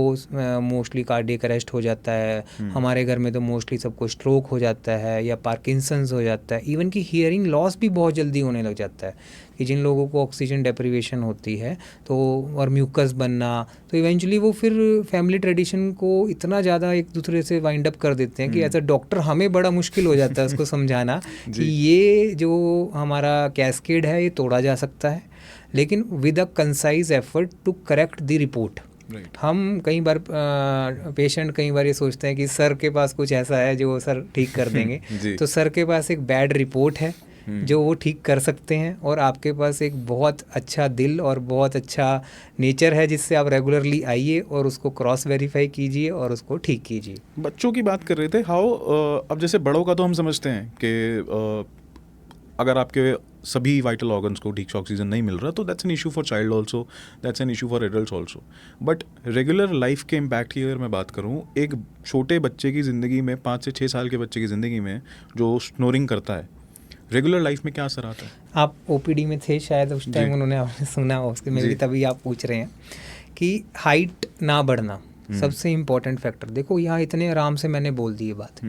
मोस्टली कार्डियक अरेस्ट हो जाता है, हमारे घर में तो मोस्टली सबको स्ट्रोक हो जाता है या पार्किंसंस हो जाता है, इवन कि हियरिंग लॉस भी बहुत जल्दी होने लग जाता है कि जिन लोगों को ऑक्सीजन डेप्रिवेशन होती है तो, और म्यूकस बनना, तो इवेंचुअली वो फिर फैमिली ट्रेडिशन को इतना ज़्यादा एक दूसरे से वाइंड अप कर देते हैं कि एज अ डॉक्टर हमें बड़ा मुश्किल हो जाता है उसको समझाना कि ये जो हमारा कैस्केड है ये तोड़ा जा सकता है, लेकिन with a concise effort to correct the report. हम कई बार पेशेंट कई बार ये सोचते हैं कि सर के पास कुछ ऐसा है जो सर ठीक कर देंगे तो सर के पास एक बैड रिपोर्ट है जो वो ठीक कर सकते हैं, और आपके पास एक बहुत अच्छा दिल और बहुत अच्छा नेचर है जिससे आप रेगुलरली आइए और उसको क्रॉस वेरीफाई कीजिए और उसको ठीक कीजिए। बच्चों की बात कर रहे थे, हाउ अब जैसे बड़ों का तो हम समझते हैं कि अगर आपके सभी वाइटल ऑर्गन्स को ठीक से ऑक्सीजन नहीं मिल रहा तो that's an issue for child also, that's an issue for adults also. But regular life के इम्पैक्ट की अगर मैं बात करूँ, एक छोटे बच्चे की ज़िंदगी में, 5 से 6 साल के बच्चे की ज़िंदगी में जो स्नोरिंग करता है, रेगुलर लाइफ में क्या असर आता है? आप OPD में थे शायद उस टाइम, उन्होंने आपने सुना उसके में भी, तभी आप पूछ रहे हैं कि हाइट ना बढ़ना सबसे इम्पोर्टेंट फैक्टर। देखो यहाँ इतने आराम से मैंने बोल दी ये बात।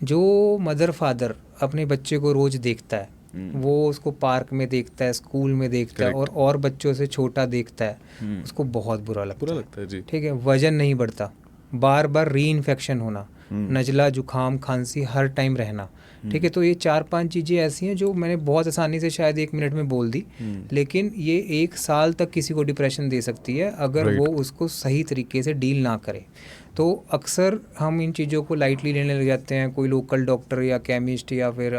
जो मदर फादर अपने बच्चे को रोज़ देखता है, वो उसको पार्क में देखता है, स्कूल में देखता है, और बच्चों से छोटा देखता है, उसको बहुत बुरा लगता है जी। ठीक है, वजन नहीं बढ़ता, बार बार री इन्फेक्शन होना, नज़ला, जुकाम, खांसी हर टाइम रहना, ठीक है। तो ये 4-5 चीज़ें ऐसी हैं जो मैंने बहुत आसानी से शायद 1 मिनट में बोल दी, लेकिन ये 1 साल तक किसी को डिप्रेशन दे सकती है अगर वो उसको सही तरीके से डील ना करे। तो अक्सर हम इन चीज़ों को लाइटली लेने लग जाते हैं। कोई लोकल डॉक्टर या केमिस्ट या फिर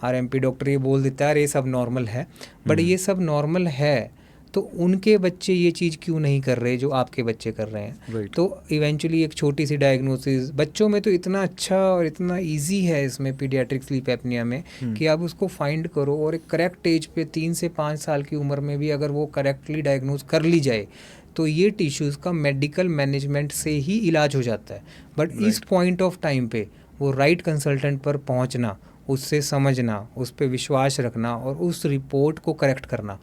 RMP डॉक्टर ये बोल देता है अरे ये सब नॉर्मल है, बट ये सब नॉर्मल है तो उनके बच्चे ये चीज़ क्यों नहीं कर रहे जो आपके बच्चे कर रहे हैं। तो इवेंचुअली एक छोटी सी डायग्नोसिस बच्चों में तो इतना अच्छा और इतना इजी है इसमें पीडियाट्रिक स्लीप एपनिया में कि आप उसको फाइंड करो और एक करेक्ट एज पे 3 से 5 साल की उम्र में भी अगर वो करेक्टली डायग्नोज कर ली जाए तो ये टिश्यूज़ का मेडिकल मैनेजमेंट से ही इलाज हो जाता है। बट इस पॉइंट ऑफ टाइम पे वो राइट कंसल्टेंट पर पहुंचना, उससे समझना, उस पर विश्वास रखना और उस रिपोर्ट को करेक्ट करना,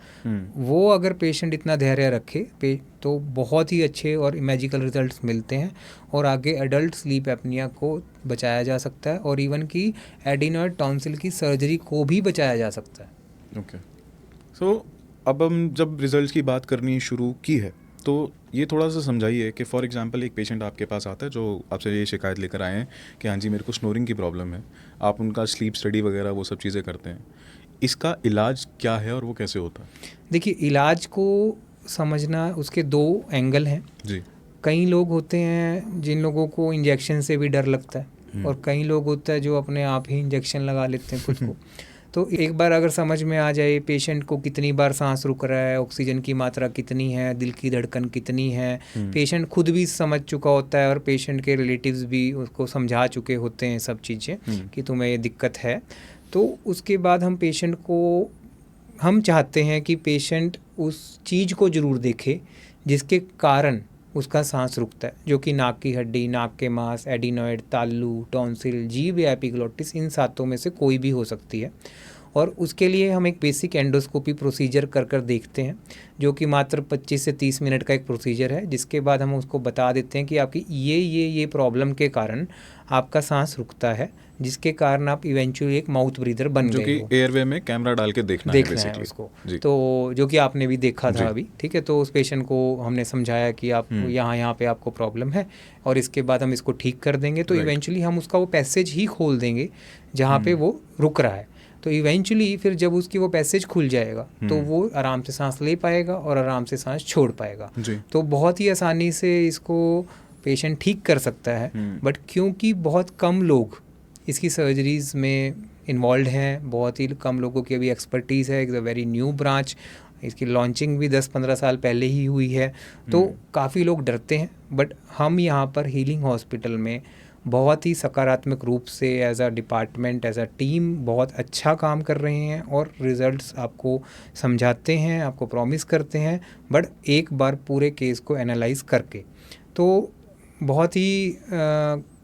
वो अगर पेशेंट इतना धैर्य रखे तो बहुत ही अच्छे और मैजिकल रिजल्ट्स मिलते हैं और आगे एडल्ट स्लीप एपनिया को बचाया जा सकता है और इवन की एडिनॉइड टॉन्सिल की सर्जरी को भी बचाया जा सकता है। ओके, सो अब हम जब रिजल्ट्स की बात करनी शुरू की है तो ये थोड़ा सा समझाइए कि फॉर एग्जांपल एक पेशेंट आपके पास आता है जो आपसे ये शिकायत लेकर आए हैं कि हाँ जी मेरे को स्नोरिंग की प्रॉब्लम है, आप उनका स्लीप स्टडी वगैरह वो सब चीज़ें करते हैं, इसका इलाज क्या है और वो कैसे होता है? देखिए, इलाज को समझना उसके 2 एंगल हैं जी। कई लोग होते हैं जिन लोगों को इंजेक्शन से भी डर लगता है और कई लोग होता है जो अपने आप ही इंजेक्शन लगा लेते हैं खुद को। तो एक बार अगर समझ में आ जाए पेशेंट को कितनी बार सांस रुक रहा है, ऑक्सीजन की मात्रा कितनी है, दिल की धड़कन कितनी है, पेशेंट खुद भी समझ चुका होता है और पेशेंट के रिलेटिव्स भी उसको समझा चुके होते हैं सब चीज़ें कि तुम्हें ये दिक्कत है, तो उसके बाद हम चाहते हैं कि पेशेंट उस चीज़ को ज़रूर देखे जिसके कारण उसका सांस रुकता है, जो कि नाक की हड्डी, नाक के मांस, एडिनॉइड, तालू, टॉन्सिल, जीभ या एपिग्लोटिस, इन 7 में से कोई भी हो सकती है। और उसके लिए हम एक बेसिक एंडोस्कोपी प्रोसीजर कर देखते हैं जो कि मात्र 25 से 30 मिनट का एक प्रोसीजर है, जिसके बाद हम उसको बता देते हैं कि आपकी ये प्रॉब्लम के कारण आपका सांस रुकता है, जिसके कारण आप इवेंचुअली एक माउथ ब्रीदर बन गए हो। जो कि एयरवे में कैमरा डाल के देखना है उसको, तो जो कि आपने भी देखा था अभी, ठीक है। तो उस पेशेंट को हमने समझाया कि आप यहाँ पे आपको प्रॉब्लम है और इसके बाद हम इसको ठीक कर देंगे, तो इवेंचुअली हम उसका वो पैसेज ही खोल देंगे जहाँ पे वो रुक रहा है। तो इवेंचुअली फिर जब उसकी वो पैसेज खुल जाएगा तो वो आराम से सांस ले पाएगा और आराम से सांस छोड़ पाएगा। तो बहुत ही आसानी से इसको पेशेंट ठीक कर सकता है। बट क्योंकि बहुत कम लोग इसकी सर्जरीज में इन्वॉल्व हैं, बहुत ही कम लोगों की अभी एक्सपर्टीज़ है, it's a very new branch, इसकी लॉन्चिंग भी 10-15 साल पहले ही हुई है, तो काफ़ी लोग डरते हैं। बट हम यहाँ पर हीलिंग हॉस्पिटल में बहुत ही सकारात्मक रूप से as a department, as a team बहुत अच्छा काम कर रहे हैं और रिजल्ट्स आपको समझाते हैं, आपको प्रॉमिस करते हैं, बट एक बार पूरे केस को एनालाइज करके। तो बहुत ही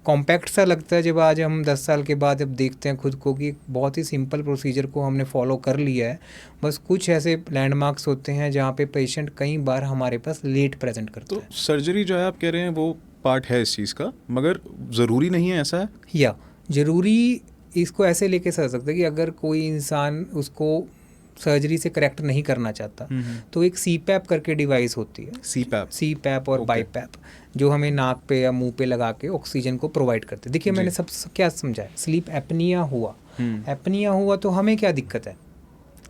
कॉम्पैक्ट सा लगता है जब आज हम 10 साल के बाद जब देखते हैं खुद को कि बहुत ही सिंपल प्रोसीजर को हमने फॉलो कर लिया है। बस कुछ ऐसे लैंडमार्क्स होते हैं जहाँ पे पेशेंट कई बार हमारे पास लेट प्रेजेंट करता है। तो सर्जरी जो है आप कह रहे हैं वो पार्ट है इस चीज़ का, मगर ज़रूरी नहीं है, ऐसा है? या ज़रूरी इसको ऐसे लेके चल सकते हैं कि अगर कोई इंसान उसको सर्जरी से करेक्ट नहीं करना चाहता तो एक CPAP करके डिवाइस होती है, CPAP और BiPAP, जो हमें नाक पे या मुंह पे लगा के ऑक्सीजन को प्रोवाइड करते हैं। देखिए मैंने सब क्या समझाया, स्लीप एपनिया हुआ तो हमें क्या दिक्कत है,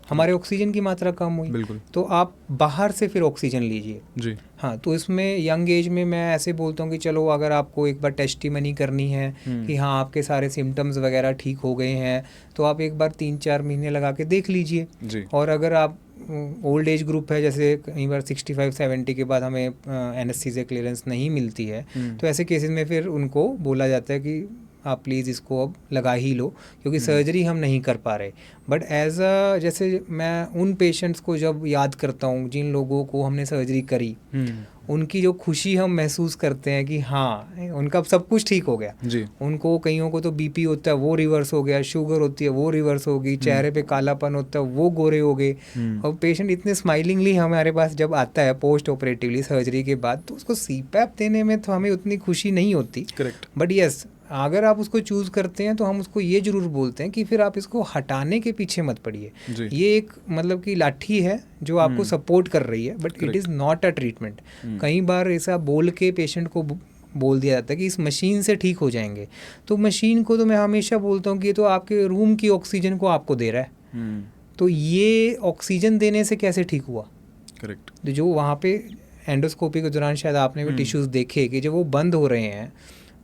हमारे ऑक्सीजन की मात्रा कम हुई, बिल्कुल, तो आप बाहर से फिर ऑक्सीजन लीजिए जी। हाँ, तो इसमें यंग एज में मैं ऐसे बोलता हूँ कि चलो अगर आपको एक बार टेस्टिमनी करनी है कि हाँ आपके सारे सिम्टम्स वगैरह ठीक हो गए हैं, तो आप एक बार 3-4 महीने लगा के देख लीजिए। और अगर आप ओल्ड एज ग्रुप है, जैसे कई बार 65-70 के बाद हमें एनेस्थीसिया क्लियरेंस नहीं मिलती है, तो ऐसे केसेस में फिर उनको बोला जाता है कि आप प्लीज़ इसको अब लगा ही लो, क्योंकि सर्जरी हम नहीं कर पा रहे। बट एज अ जैसे मैं उन पेशेंट्स को जब याद करता हूँ जिन लोगों को हमने सर्जरी करी, उनकी जो खुशी हम महसूस करते हैं कि हाँ उनका सब कुछ ठीक हो गया जी। उनको, कईयों को तो BP होता है वो रिवर्स हो गया, शुगर होती है वो रिवर्स हो गई, चेहरे पे कालापन होता है वो गोरे हो गए। और पेशेंट इतने स्माइलिंगली हमारे पास जब आता है पोस्ट ऑपरेटिवली सर्जरी के बाद, तो उसको CPAP देने में तो हमें उतनी खुशी नहीं होती। करेक्ट। बट यस, अगर आप उसको चूज़ करते हैं तो हम उसको ये ज़रूर बोलते हैं कि फिर आप इसको हटाने के पीछे मत पड़िए। ये एक मतलब कि लाठी है जो आपको सपोर्ट कर रही है, but it is not a treatment. कई बार ऐसा बोल के पेशेंट को बोल दिया जाता है कि इस मशीन से ठीक हो जाएंगे, तो मशीन को तो मैं हमेशा बोलता हूँ कि ये तो आपके रूम की ऑक्सीजन को आपको दे रहा है, तो ये ऑक्सीजन देने से कैसे ठीक हुआ? करेक्ट। तो जो वहाँ पे एंडोस्कोपी के दौरान शायद आपने भी टिश्यूज़ देखे कि जब वो बंद हो रहे हैं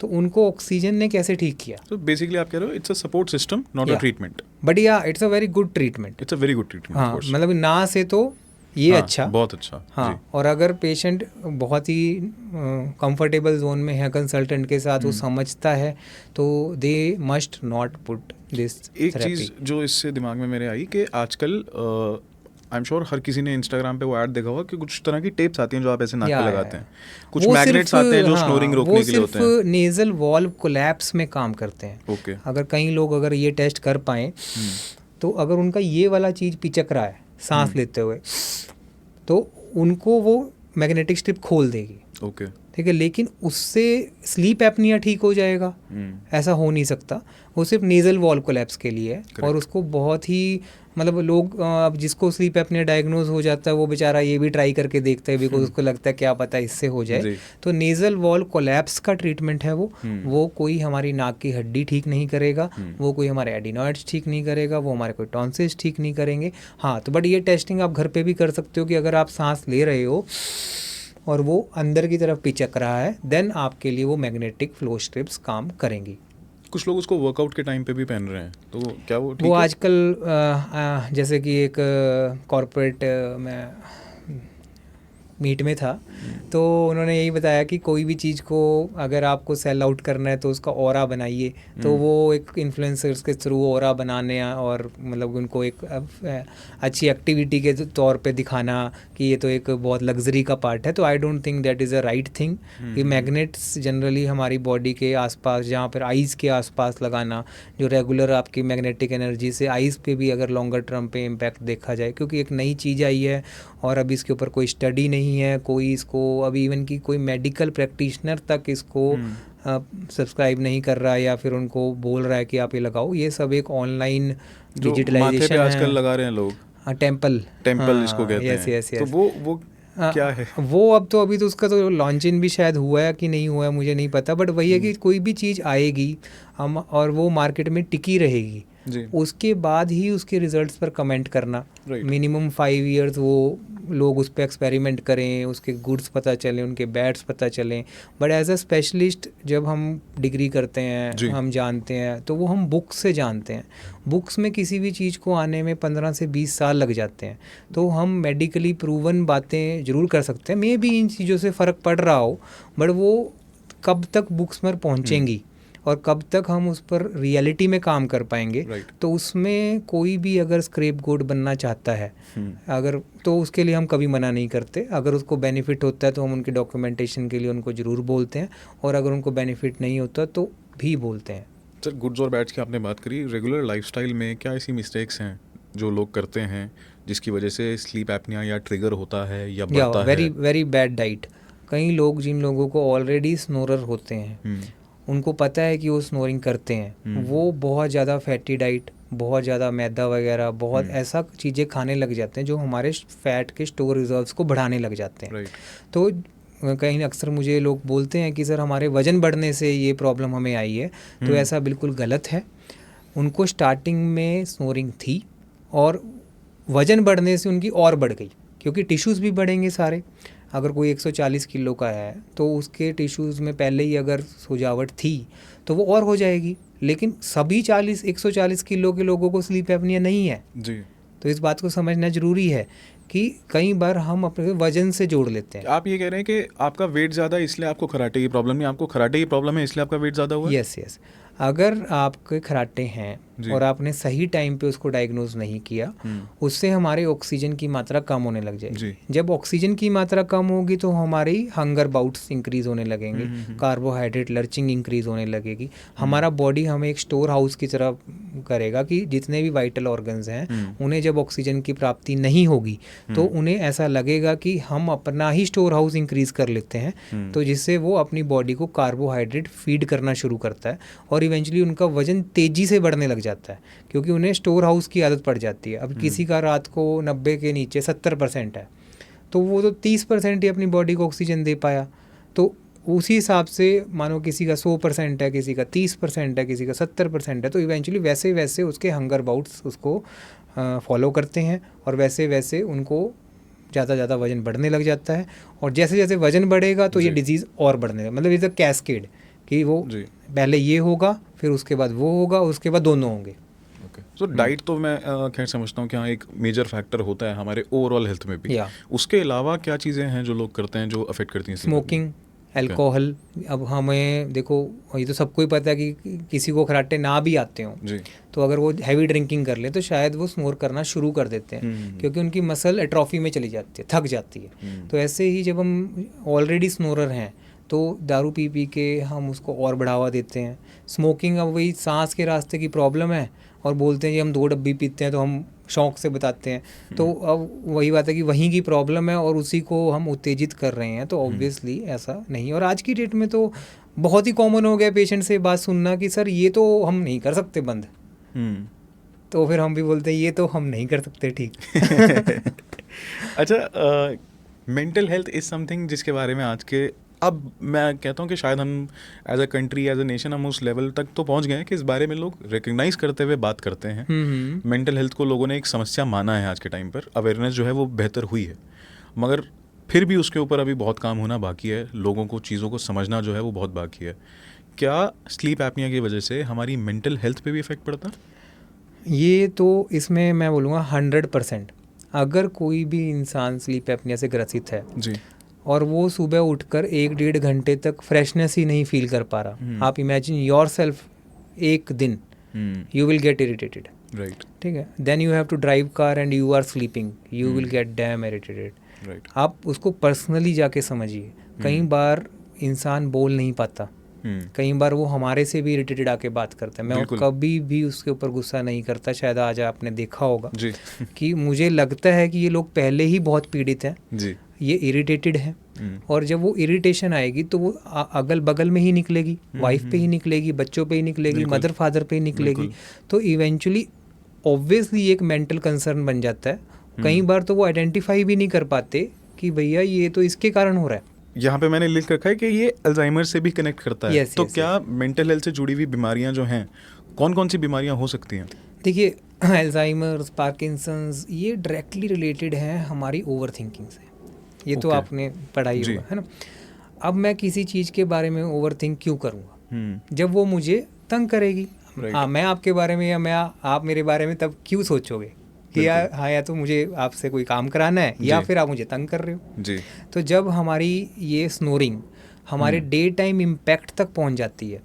तो उनको ऑक्सीजन ने कैसे ठीक किया? तो बेसिकली आप कह रहे हो it's a support system, not a treatment. But yeah it's a very good treatment. It's a very good treatment. हाँ, मतलब ना से तो ये अच्छा, बहुत अच्छा। हाँ, और अगर पेशेंट बहुत ही कंफर्टेबल जोन में है कंसल्टेंट के साथ, वो समझता है, तो they must not put this एक चीज़ जो इससे दिमाग में मेरे आई कि आजकल आई एम श्योर हर किसी ने इंस्टाग्राम पे वो ऐड देखा होगा कि कुछ तरह की टेप्स आती हैं जो आप ऐसे नाक पे लगाते हैं, कुछ मैग्नेट्स आते हैं जो स्नोरिंग रोकने के लिए होते हैं। वो सिर्फ नेजल वॉल्व कोलैप्स में काम करते हैं। ओके। अगर कई लोग अगर ये टेस्ट कर पाएँ तो अगर उनका ये वाला चीज़ पिचक रहा है सांस लेते हुए, तो उनको वो मैग्नेटिक स्ट्रिप खोल देगी। ओके, ठीक है, लेकिन उससे स्लीप एपनिया ठीक हो जाएगा ऐसा हो नहीं सकता। वो सिर्फ नेजल वॉल कोलैप्स के लिए है, और उसको बहुत ही मतलब लोग अब जिसको स्लीप एपनिया डायग्नोज हो जाता है वो बेचारा ये भी ट्राई करके देखता है, बिकॉज उसको लगता है क्या पता इससे हो जाए। तो नेजल वॉल कोलैप्स का ट्रीटमेंट है वो कोई हमारी नाक की हड्डी ठीक नहीं करेगा, वो कोई हमारे एडिनॉइड्स ठीक नहीं करेगा, वो हमारे कोई टॉन्सिल्स ठीक नहीं करेंगे। हाँ, तो बट ये टेस्टिंग आप घर पे भी कर सकते हो कि अगर आप सांस ले रहे हो और वो अंदर की तरफ पिचक रहा है, देन आपके लिए वो मैग्नेटिक फ्लो स्ट्रिप्स काम करेंगी। कुछ लोग उसको वर्कआउट के टाइम पे भी पहन रहे हैं, तो क्या वो ठीक वो है? आजकल जैसे कि एक कॉर्पोरेट में मीट में था, तो उन्होंने यही बताया कि कोई भी चीज़ को अगर आपको सेल आउट करना है तो उसका ऑरा बनाइए। तो वो एक इन्फ्लुएंसर्स के थ्रू ऑरा बनाने और मतलब उनको एक अच्छी एक्टिविटी के तौर पे दिखाना कि ये तो एक बहुत लग्जरी का पार्ट है। तो I don't think that is a right thing कि मैग्नेट्स जनरली हमारी बॉडी के आसपास, जहाँ पर आइज़ के आसपास लगाना, जो रेगुलर आपकी मैग्नेटिक एनर्जी से आइज़ पे भी अगर लॉन्गर टर्म पे इम्पैक्ट देखा जाए, क्योंकि एक नई चीज़ आई है और अभी इसके ऊपर कोई स्टडी नहीं है, कोई इसको अभी इवन की कोई मेडिकल प्रैक्टिशनर तक इसको सब्सक्राइब नहीं कर रहा है या फिर उनको बोल रहा है कि आप ये लगाओ। ये सब एक ऑनलाइन डिजिटलाइजेशन है, आजकल लगा रहे हैं लोग। टेम्पल इसको कहते हैं। यस। तो वो क्या है वो? अभी तो उसका तो लॉन्च इन भी शायद हुआ है कि नहीं हुआ है मुझे नहीं पता, बट वही है कि कोई भी चीज़ आएगी हम और वो मार्केट में टिकी रहेगी, उसके बाद ही उसके रिजल्ट्स पर कमेंट करना। मिनिमम 5 इयर्स वो लोग उस पर एक्सपेरिमेंट करें, उसके गुड्स पता चलें, उनके बैड्स पता चलें। बट एज अ स्पेशलिस्ट जब हम डिग्री करते हैं, हम जानते हैं, तो वो हम बुक्स से जानते हैं। बुक्स में किसी भी चीज़ को आने में 15 से 20 साल लग जाते हैं। तो हम मेडिकली प्रूवन बातें ज़रूर कर सकते हैं, मे भी इन चीज़ों से फ़र्क पड़ रहा हो, बट वो कब तक बुक्स में पहुँचेंगी और कब तक हम उस पर रियलिटी में काम कर पाएंगे। तो उसमें कोई भी अगर स्क्रैप गोड बनना चाहता है अगर, तो उसके लिए हम कभी मना नहीं करते। अगर उसको बेनिफिट होता है तो हम उनके डॉक्यूमेंटेशन के लिए उनको ज़रूर बोलते हैं, और अगर उनको बेनिफिट नहीं होता तो भी बोलते हैं। सर, गुड्स और बैड्स की आपने बात करी, रेगुलर लाइफस्टाइल में क्या ऐसी मिस्टेक्स हैं जो लोग करते हैं जिसकी वजह से स्लीप एपनिया या ट्रिगर होता है या बढ़ता है? Very bad diet. कई लोग, जिन लोगों को ऑलरेडी स्नोरर होते हैं, उनको पता है कि वो स्नोरिंग करते हैं, वो बहुत ज़्यादा फैटी डाइट, बहुत ज़्यादा मैदा वगैरह, बहुत ऐसा चीज़ें खाने लग जाते हैं जो हमारे फैट के स्टोर रिजर्व्स को बढ़ाने लग जाते हैं। तो कहीं अक्सर मुझे लोग बोलते हैं कि सर हमारे वज़न बढ़ने से ये प्रॉब्लम हमें आई है, तो ऐसा बिल्कुल गलत है। उनको स्टार्टिंग में स्नोरिंग थी और वज़न बढ़ने से उनकी और बढ़ गई, क्योंकि टिश्यूज़ भी बढ़ेंगे सारे। अगर कोई 140 किलो का है तो उसके टिश्यूज़ में पहले ही अगर सुजावट थी तो वो और हो जाएगी, लेकिन सभी 140 किलो के लोगों को स्लीप एपनिया नहीं है जी। तो इस बात को समझना ज़रूरी है कि कई बार हम अपने वजन से जोड़ लेते हैं। आप ये कह रहे हैं कि आपका वेट ज़्यादा है इसलिए आपको खराटे की प्रॉब्लम नहीं, आपको खराटे की प्रॉब्लम है इसलिए आपका वेट ज़्यादा हुआ है? यस। अगर आपके खराटे हैं और आपने सही टाइम पे उसको डायग्नोज नहीं किया, उससे हमारे ऑक्सीजन की मात्रा कम होने लग जाएगी। जब ऑक्सीजन की मात्रा कम होगी तो हमारी हंगर बाउट्स इंक्रीज होने लगेंगे, कार्बोहाइड्रेट लर्चिंग इंक्रीज होने लगेगी। हमारा बॉडी हमें एक स्टोर हाउस की तरह करेगा कि जितने भी वाइटल ऑर्गन्स हैं उन्हें जब ऑक्सीजन की प्राप्ति नहीं होगी तो उन्हें ऐसा लगेगा कि हम अपना ही स्टोर हाउस इंक्रीज कर लेते हैं, तो जिससे वो अपनी बॉडी को कार्बोहाइड्रेट फीड करना शुरू करता है और इवेंचुअली उनका वजन तेज़ी से बढ़ने लग जाता है, क्योंकि उन्हें स्टोर हाउस की आदत पड़ जाती है। अब किसी का रात को 90 के नीचे 70% है, तो वो तो 30% ही अपनी बॉडी को ऑक्सीजन दे पाया, तो उसी हिसाब से मानो किसी का 100% है, किसी का 30% है, किसी का 70% है, तो इवेंचुअली वैसे वैसे उसके हंगर बाउट्स उसको फॉलो करते हैं और वैसे वैसे उनको ज़्यादा वजन बढ़ने लग जाता है। और जैसे जैसे वजन बढ़ेगा तो ये डिजीज़ और बढ़ने लगे, मतलब इज अ कैस्केड कि वो पहले ये होगा, फिर उसके बाद वो होगा, उसके बाद दोनों होंगे। सो डाइट तो मैं खैर समझता हूँ कि हाँ एक मेजर फैक्टर होता है हमारे ओवरऑल हेल्थ में भी। उसके अलावा क्या चीज़ें हैं जो लोग करते हैं जो अफेक्ट करती हैं? Smoking, alcohol. अब हमें देखो, ये तो सबको ही पता है कि किसी को खराटे ना भी आते हों तो अगर वो हैवी ड्रिंकिंग कर ले तो शायद वो स्मोर करना शुरू कर देते हैं, क्योंकि उनकी मसल एट्रोफी में चली जाती है, थक जाती है। तो ऐसे ही जब हम ऑलरेडी स्नोरर हैं तो दारू पी के हम उसको और बढ़ावा देते हैं। स्मोकिंग, अब वही सांस के रास्ते की प्रॉब्लम है और बोलते हैं कि हम 2 डब्बी पीते हैं तो हम शौक से बताते हैं, तो अब वही बात है कि वहीं की प्रॉब्लम है और उसी को हम उत्तेजित कर रहे हैं, तो ऑब्वियसली ऐसा नहीं। और आज की डेट में तो बहुत ही कॉमन हो गया पेशेंट से बात सुनना कि सर ये तो हम नहीं कर सकते बंद। तो फिर हम भी बोलते हैं ये तो हम नहीं कर सकते ठीक। अच्छा, मेंटल हेल्थ इज़ समथिंग जिसके बारे में आज के, अब मैं कहता हूँ कि शायद हम as a country, as a nation, हम उस लेवल तक तो पहुँच गए हैं कि इस बारे में लोग रिकग्नाइज करते हुए बात करते हैं। मेंटल हेल्थ को लोगों ने एक समस्या माना है आज के टाइम पर, अवेयरनेस जो है वो बेहतर हुई है, मगर फिर भी उसके ऊपर अभी बहुत काम होना बाकी है। लोगों को चीज़ों को समझना जो है वो बहुत बाकी है। क्या स्लीप एपनिया की वजह से हमारी मेंटल हेल्थ पे भी इफेक्ट पड़ता है? ये तो इसमें मैं बोलूँगा 100%। अगर कोई भी इंसान स्लीप एपनिया से ग्रसित है जी, और वो सुबह उठकर 1-1.5 घंटे तक फ्रेशनेस ही नहीं फील कर पा रहा, आप इमेजिन योर सेल्फ एक दिन, you will get irritated, right, ठीक है। Then you have to drive car and you are sleeping, you will get damn irritated, right. आप उसको पर्सनली जाके समझिए। कई बार इंसान बोल नहीं पाता, कई बार वो हमारे से भी इरिटेटेड आके बात करता है। मैं कभी भी उसके ऊपर गुस्सा नहीं करता। शायद आज आपने देखा होगा जी कि मुझे लगता है कि ये लोग पहले ही बहुत पीड़ित हैं जी, ये इरिटेटेड है, और जब वो इरिटेशन आएगी तो वो अगल बगल में ही निकलेगी, वाइफ पे ही निकलेगी, बच्चों पे ही निकलेगी, मदर फादर पे ही निकलेगी। तो इवेंचुअली ऑब्वियसली एक मेंटल कंसर्न बन जाता है। कई बार तो वो आइडेंटिफाई भी नहीं कर पाते कि भैया ये तो इसके कारण हो रहा है। यहाँ पे मैंने लिख रखा है कि ये अल्जाइमर से भी कनेक्ट करता है। तो क्या मेंटल हेल्थ से जुड़ी हुई बीमारियाँ जो हैं, कौन कौन सी बीमारियाँ हो सकती हैं? देखिए, अल्जाइमर्स, पार्किंसंस, ये डायरेक्टली रिलेटेड हैं हमारी ओवर थिंकिंग से। ये तो आपने पढ़ाई होगा, है ना। अब मैं किसी चीज़ के बारे में ओवर थिंक क्यों करूँगा? जब वो मुझे तंग करेगी। मैं आपके बारे में या आप मेरे बारे में तब क्यों सोचोगे कि या तो मुझे आपसे कोई काम कराना है या फिर आप मुझे तंग कर रहे हो जी। तो जब हमारी ये स्नोरिंग हमारे डे टाइम इम्पैक्ट तक पहुंच जाती है,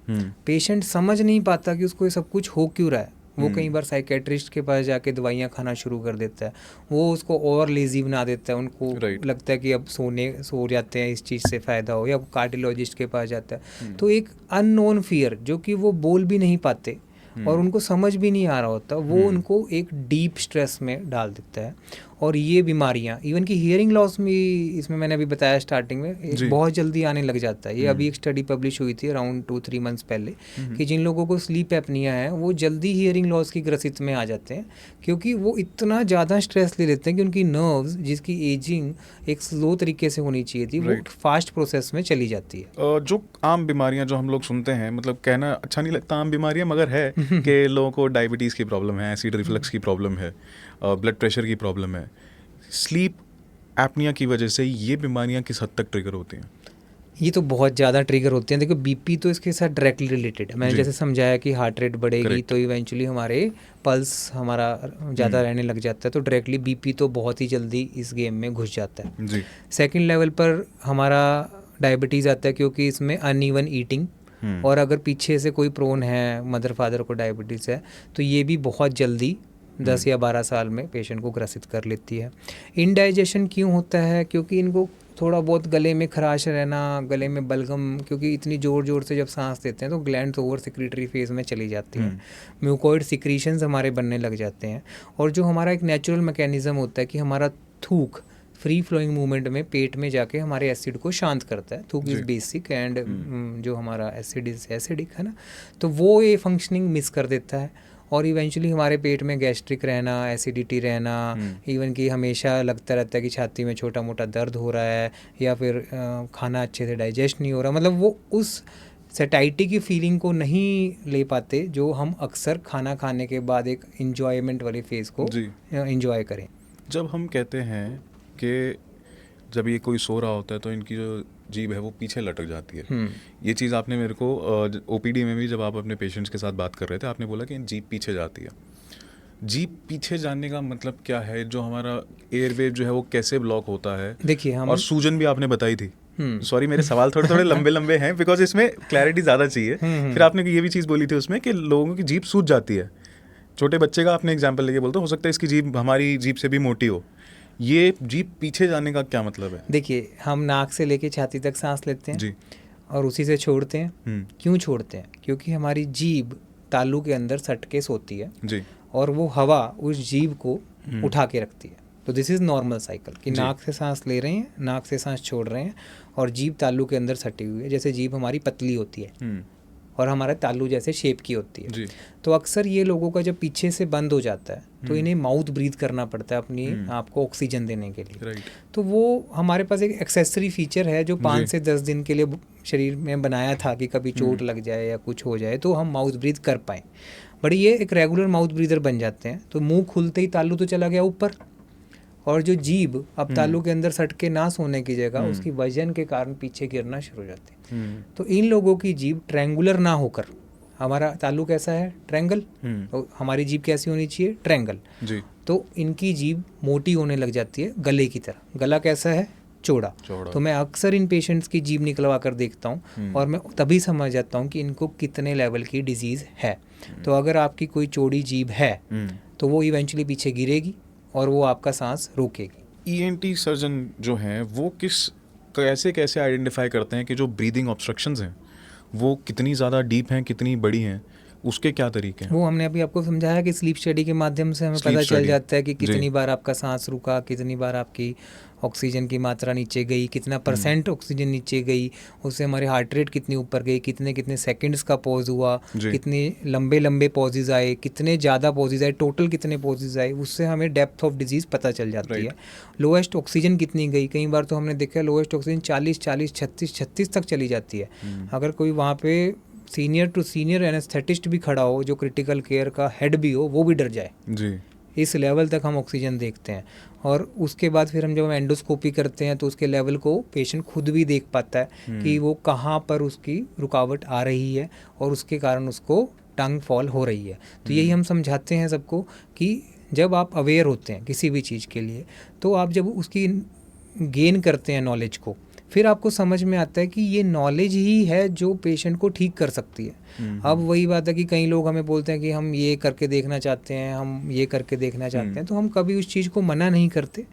पेशेंट समझ नहीं पाता कि उसको ये सब कुछ हो क्यों रहा है। वो कई बार साइकेट्रिस्ट के पास जाके दवाइयाँ खाना शुरू कर देता है, वो उसको और लेज़ी बना देता है। उनको लगता है कि अब सो जाते हैं, इस चीज़ से फ़ायदा हो, या कार्डियोलॉजिस्ट के पास जाता है। तो एक अननोन फियर जो कि वो बोल भी नहीं पाते और उनको समझ भी नहीं आ रहा होता, वो उनको एक डीप स्ट्रेस में डाल देता है। और ये बीमारियाँ, इवन की हियरिंग लॉस में, इसमें मैंने अभी बताया स्टार्टिंग में, बहुत जल्दी आने लग जाता है। ये अभी एक स्टडी पब्लिश हुई थी अराउंड 2-3 मंथ्स पहले कि जिन लोगों को स्लीप एपनिया है वो जल्दी हियरिंग लॉस की ग्रसित में आ जाते हैं, क्योंकि वो इतना ज़्यादा स्ट्रेस ले लेते हैं कि उनकी नर्व्स, जिसकी एजिंग एक स्लो तरीके से होनी चाहिए थी, वो फास्ट प्रोसेस में चली जाती है। जो आम बीमारियाँ जो हम लोग सुनते हैं, मतलब कहना अच्छा नहीं लगता आम बीमारियाँ, मगर है कि लोगों को डायबिटीज़ की प्रॉब्लम है, एसिड रिफ्लक्स की प्रॉब्लम है, ब्लड प्रेशर की प्रॉब्लम है। स्लीप एपनिया की वजह से ये बीमारियां किस हद तक ट्रिगर होती हैं? ये तो बहुत ज़्यादा ट्रिगर होती हैं। देखो, बीपी तो इसके साथ डायरेक्टली रिलेटेड है। मैंने जैसे समझाया कि हार्ट रेट बढ़ेगी तो इवेंचुअली हमारे पल्स हमारा ज़्यादा रहने लग जाता है, तो डायरेक्टली बीपी तो बहुत ही जल्दी इस गेम में घुस जाता है जी। सेकेंड लेवल पर हमारा डायबिटीज़ आता है, क्योंकि इसमें अनइवन ईटिंग, और अगर पीछे से कोई प्रोन है, मदर फादर को डायबिटीज़ है, तो ये भी बहुत जल्दी 10 या 12 साल में पेशेंट को ग्रसित कर लेती है। इनडाइजेशन क्यों होता है? क्योंकि इनको थोड़ा बहुत गले में खराश रहना, गले में बलगम, क्योंकि इतनी ज़ोर ज़ोर से जब सांस देते हैं तो ग्लैंड्स ओवर सिक्रीटरी फेज में चली जाती हैं, म्यूकोइड सिक्रीशंस हमारे बनने लग जाते हैं। और जो हमारा एक नेचुरल मैकेनिज़्म होता है कि हमारा थूक फ्री फ्लोइंग मूवमेंट में पेट में जाके हमारे एसिड को शांत करता है। थूक इज़ बेसिक एंड जो हमारा एसिड इज़ एसिडिक, है ना, तो वो ये फंक्शनिंग मिस कर देता है। और इवेंचुअली हमारे पेट में गैस्ट्रिक रहना, एसिडिटी रहना, इवन कि हमेशा लगता रहता है कि छाती में छोटा मोटा दर्द हो रहा है, या फिर खाना अच्छे से डाइजेस्ट नहीं हो रहा, मतलब वो उस सैटाइटी की फीलिंग को नहीं ले पाते जो हम अक्सर खाना खाने के बाद एक इंजॉयमेंट वाले फेज़ को इंजॉय करें। जब हम कहते हैं कि जब ये कोई सो रहा होता है तो इनकी जो जीभ है वो पीछे लटक जाती है, ये चीज़ आपने मेरे को ओपीडी में भी जब आप अपने पेशेंट्स के साथ बात कर रहे थे आपने बोला कि जीभ पीछे जाती है। जीभ पीछे जाने का मतलब क्या है? जो हमारा एयरवे जो है वो कैसे ब्लॉक होता है? देखिए हम, और सूजन भी आपने बताई थी। सॉरी मेरे सवाल थोड़े थोड़े लंबे लंबे हैं बिकॉज इसमें क्लैरिटी ज़्यादा चाहिए। फिर आपने ये भी चीज़ बोली थी उसमें कि लोगों की जीभ सूज जाती है। छोटे बच्चे का आपने एग्जाम्पल लेके बोलते हो सकता है इसकी जीभ हमारी जीभ से भी मोटी हो। ये जीभ पीछे जाने का क्या मतलब है? देखिए हम नाक से लेके छाती तक सांस लेते हैं जी, और उसी से छोड़ते हैं। क्यों छोड़ते हैं? क्योंकि हमारी जीभ तालू के अंदर सटके सोती है जी, और वो हवा उस जीभ को उठा के रखती है। तो दिस इज़ नॉर्मल साइकिल कि नाक से सांस ले रहे हैं, नाक से सांस छोड़ रहे हैं और जीभ तालू के अंदर सटी हुई है। जैसे जीभ हमारी पतली होती है और हमारा तालू जैसे शेप की होती है जी, तो अक्सर ये लोगों का जब पीछे से बंद हो जाता है तो इन्हें माउथ ब्रीथ करना पड़ता है अपनी आप को ऑक्सीजन देने के लिए। राइट। तो वो हमारे पास एक एक्सेसरी फीचर है जो 5 से 10 दिन के लिए शरीर में बनाया था कि कभी चोट लग जाए या कुछ हो जाए तो हम माउथ ब्रीथ कर पाएँ। बट ये एक रेगुलर माउथ ब्रीदर बन जाते हैं तो मुंह खुलते ही तालू तो चला गया ऊपर और जो जीभ अब तालू के अंदर सटके ना सोने की जगह उसकी वजन के कारण पीछे गिरना शुरू हो जाती है। तो इन लोगों की जीभ ट्रायंगुलर ना होकर, हमारा तालू कैसा है? ट्रायंगल। तो हमारी जीभ कैसी होनी चाहिए? ट्रायंगल। जी, तो इनकी जीभ मोटी होने लग जाती है गले की तरह। गला कैसा है? चौड़ा। तो मैं अक्सर इन पेशेंट्स की जीभ निकलवा कर देखता हूँ और मैं तभी समझ जाता हूँ कि इनको कितने लेवल की डिजीज़ है। तो अगर आपकी कोई चौड़ी जीभ है तो वो इवेंचुअली पीछे गिरेगी और वो आपका सांस रोकेगी। ईएनटी सर्जन जो हैं वो कैसे कैसे आइडेंटिफाई करते हैं कि जो ब्रीदिंग ऑब्स्ट्रक्शंस हैं वो कितनी ज़्यादा डीप हैं, कितनी बड़ी हैं, उसके क्या तरीके हैं? वो हमने अभी आपको समझाया कि स्लीप स्टडी के माध्यम से हमें पता चल जाता है कि कितनी बार आपका सांस रुका, कितनी बार आपकी ऑक्सीजन की मात्रा नीचे गई, कितना % ऑक्सीजन नीचे गई, उससे हमारे हार्ट रेट कितनी ऊपर गई, कितने कितने सेकंड्स का पॉज हुआ, कितने लंबे लंबे पॉजेज आए, कितने ज़्यादा पॉजेज आए, टोटल कितने पॉजेज आए, उससे हमें डेप्थ ऑफ डिजीज़ पता चल जाती है। लोएस्ट ऑक्सीजन कितनी गई, कई बार तो हमने देखा लोएस्ट ऑक्सीजन 40, 36 तक चली जाती है। अगर कोई वहाँ पे सीनियर टू सीनियर एनेस्थेटिस्ट भी खड़ा हो, जो क्रिटिकल केयर का हेड भी हो, वो भी डर जाए जी, इस लेवल तक हम ऑक्सीजन देखते हैं। और उसके बाद फिर हम जब हम एंडोस्कोपी करते हैं तो उसके लेवल को पेशेंट खुद भी देख पाता है कि वो कहाँ पर उसकी रुकावट आ रही है और उसके कारण उसको टंग फॉल हो रही है। तो यही हम समझाते हैं सबको कि जब आप अवेयर होते हैं किसी भी चीज़ के लिए तो आप जब उसकी गेन करते हैं नॉलेज को, फिर आपको समझ में आता है कि ये नॉलेज ही है जो पेशेंट को ठीक कर सकती है। अब वही बात है कि कई लोग हमें बोलते हैं कि हम ये करके देखना चाहते हैं, हम ये करके देखना चाहते हैं, तो हम कभी उस चीज़ को मना नहीं करते।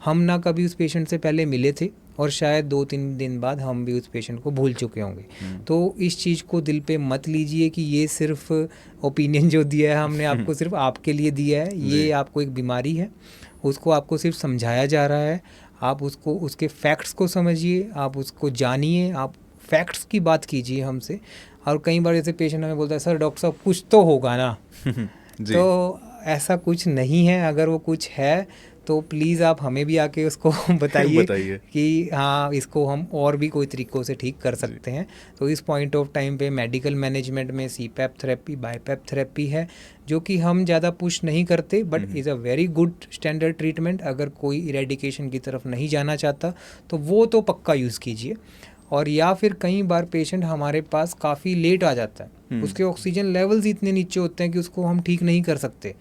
हम ना कभी उस पेशेंट से पहले मिले थे और शायद 2-3 दिन बाद हम भी उस पेशेंट को भूल चुके होंगे। तो इस चीज़ को दिल पे मत लीजिए कि ये सिर्फ ओपिनियन जो दिया है हमने आपको सिर्फ आपके लिए दिया है, ये आपको एक बीमारी है, उसको आपको सिर्फ समझाया जा रहा है। आप उसको उसके फैक्ट्स को समझिए, आप उसको जानिए, आप फैक्ट्स की बात कीजिए हमसे। और कई बार जैसे पेशेंट हमें बोलता है सर डॉक्टर साहब कुछ तो होगा ना तो ऐसा कुछ नहीं है। अगर वो कुछ है तो प्लीज़ आप हमें भी आके उसको बताइए कि हाँ इसको हम और भी कोई तरीक़ों से ठीक कर सकते हैं। तो इस पॉइंट ऑफ टाइम पे मेडिकल मैनेजमेंट में सीपैप थेरेपी, बाईपैप थेरेपी है जो कि हम ज़्यादा पुश नहीं करते but is a very good standard treatment. अगर कोई इरेडिकेशन की तरफ नहीं जाना चाहता तो वो तो पक्का यूज़ कीजिए। और या फिर कई बार पेशेंट हमारे पास काफ़ी लेट आ जाता है, उसके ऑक्सीजन लेवल्स इतने नीचे होते हैं कि उसको हम ठीक नहीं कर सकते।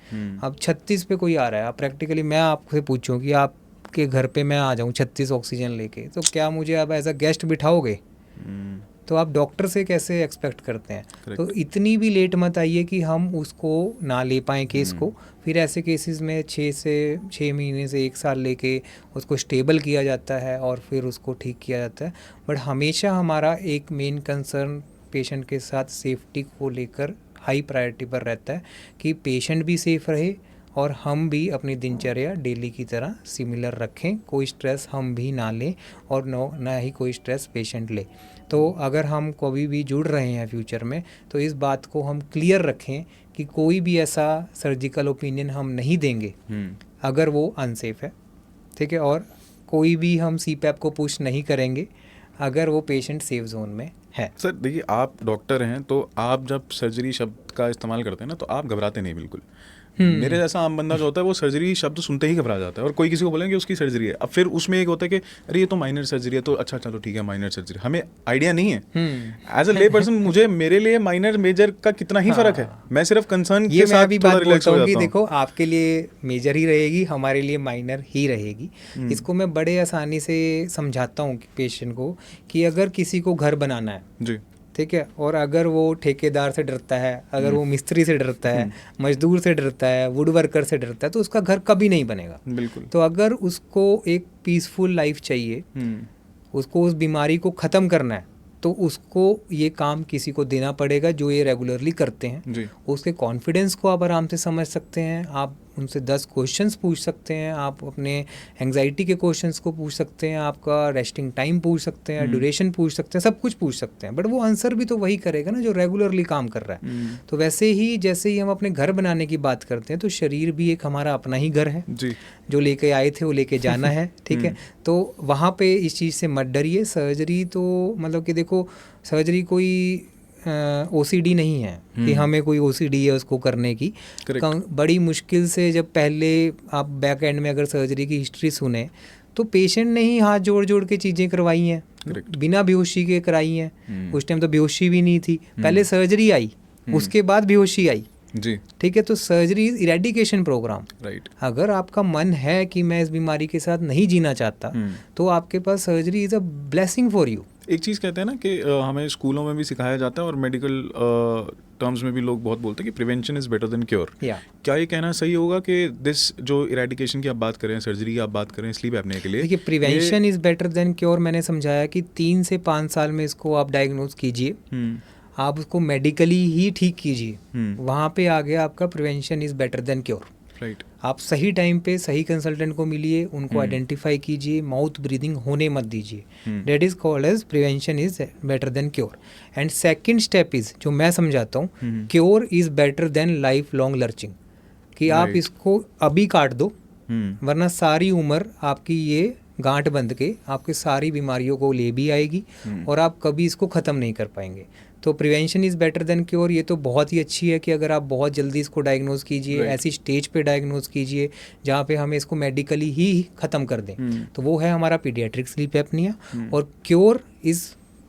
अब 36 पे कोई आ रहा है, अब प्रैक्टिकली मैं आपसे पूछूं कि आपके घर पे मैं आ जाऊं 36 ऑक्सीजन लेके, तो क्या मुझे आप एज अ गेस्ट बिठाओगे? तो आप डॉक्टर से कैसे एक्सपेक्ट करते हैं? तो इतनी भी लेट मत आइए कि हम उसको ना ले पाएँ केस को। फिर ऐसे केसेस में 6 महीने से 1 साल लेके उसको स्टेबल किया जाता है और फिर उसको ठीक किया जाता है। बट हमेशा हमारा एक मेन कंसर्न पेशेंट के साथ सेफ्टी को लेकर हाई प्रायोरिटी पर रहता है कि पेशेंट भी सेफ़ रहे और हम भी अपनी दिनचर्या डेली की तरह सिमिलर रखें, कोई स्ट्रेस हम भी ना लें और ना ही कोई स्ट्रेस पेशेंट ले। तो अगर हम कभी भी जुड़ रहे हैं फ्यूचर में तो इस बात को हम क्लियर रखें कि कोई भी ऐसा सर्जिकल ओपिनियन हम नहीं देंगे अगर वो अनसेफ है, ठीक है, और कोई भी हम CPAP को पुश नहीं करेंगे अगर वो पेशेंट सेफ जोन में है। सर देखिए, आप डॉक्टर हैं तो आप जब सर्जरी शब्द का इस्तेमाल करते हैं ना तो आप घबराते नहीं बिल्कुल। मेरे जैसा आम बंदा जो होता है वो सर्जरी शब्द सुनते ही घबरा जाता है, और कोई किसी को बोलेंगे उसकी सर्जरी है, अब फिर उसमें एक होता है कि अरे ये तो माइनर सर्जरी है, तो अच्छा चलो ठीक है माइनर सर्जरी, हमें आइडिया नहीं है एज अ ले पर्सन, मुझे मेरे लिए माइनर मेजर का कितना ही फर्क है, मैं सिर्फ कंसर्न के साथ भी बात बोलता हूँ कि देखो आपके लिए मेजर ही रहेगी, हमारे लिए माइनर ही रहेगी। इसको मैं बड़े आसानी से समझाता हूँ पेशेंट को कि अगर किसी को घर बनाना है जी, ठीक है, और अगर वो ठेकेदार से डरता है, अगर वो मिस्त्री से डरता है, मजदूर से डरता है, वुड वर्कर से डरता है, तो उसका घर कभी नहीं बनेगा। बिल्कुल। तो अगर उसको एक पीसफुल लाइफ चाहिए, उसको उस बीमारी को ख़त्म करना है, तो उसको ये काम किसी को देना पड़ेगा जो ये रेगुलरली करते हैं जी। उसके कॉन्फिडेंस को आप आराम से समझ सकते हैं, आप उनसे 10 क्वेश्चंस पूछ सकते हैं, आप अपने एंग्जाइटी के क्वेश्चंस को पूछ सकते हैं, आपका रेस्टिंग टाइम पूछ सकते हैं, ड्यूरेशन पूछ सकते हैं, सब कुछ पूछ सकते हैं, बट वो आंसर भी तो वही करेगा ना जो रेगुलरली काम कर रहा है। तो वैसे ही जैसे ही हम अपने घर बनाने की बात करते हैं तो शरीर भी एक हमारा अपना ही घर है जी। जो लेके आए थे वो लेके जाना है, ठीक है। तो वहाँ पे इस चीज़ से मत डरिए। सर्जरी तो मतलब कि देखो सर्जरी कोई OCD नहीं है कि हमें कोई OCD है उसको करने की। बड़ी मुश्किल से जब पहले आप बैक एंड में अगर सर्जरी की हिस्ट्री सुने तो पेशेंट ने ही हाथ जोड़ जोड़ के चीज़ें करवाई हैं, बिना बेहोशी के कराई हैं। उस टाइम तो बेहोशी भी नहीं थी, पहले सर्जरी आई उसके बाद बेहोशी आई जी, ठीक है। तो surgery is eradication programme, right. अगर आपका मन है कि मैं इस बीमारी के साथ नहीं जीना चाहता तो आपके पास surgery is a blessing for you. एक चीज़ कहते हैं ना कि हमें स्कूलों में भी सिखाया जाता है और मेडिकल टर्म्स में भी लोग बहुत बोलते हैं कि prevention is better than cure. क्या ये कहना सही होगा कि दिस जो इरेडिकेशन की आप बात करें, सर्जरी की आप बात करें स्लीप एपनिया के लिए, देखिए prevention is better than cure मैंने समझाया कि 3 से 5 साल में इसको आप डायग्नोज कीजिए, आप उसको मेडिकली ही ठीक कीजिए, वहाँ पे आ गया आपका prevention is better than cure, right. आप सही टाइम पे सही कंसल्टेंट को मिलिए, उनको आइडेंटिफाई कीजिए, माउथ ब्रीदिंग होने मत दीजिए, that is called as prevention is better than cure. And second step is जो मैं समझाता हूँ, cure is better than life long lurching, कि आप इसको अभी काट दो वरना सारी उम्र आपकी ये गांठ बंध के आपके सारी बीमारियों को ले भी आएगी और आप कभी इसको ख़त्म नहीं कर पाएंगे। तो prevention is better than cure ये तो बहुत ही अच्छी है कि अगर आप बहुत जल्दी इसको डायग्नोज कीजिए, ऐसी स्टेज पे डायग्नोज कीजिए जहाँ पे हम इसको मेडिकली ही ख़त्म कर दें, तो वो है हमारा पीडियाट्रिक स्लीप एपनिया। और cure is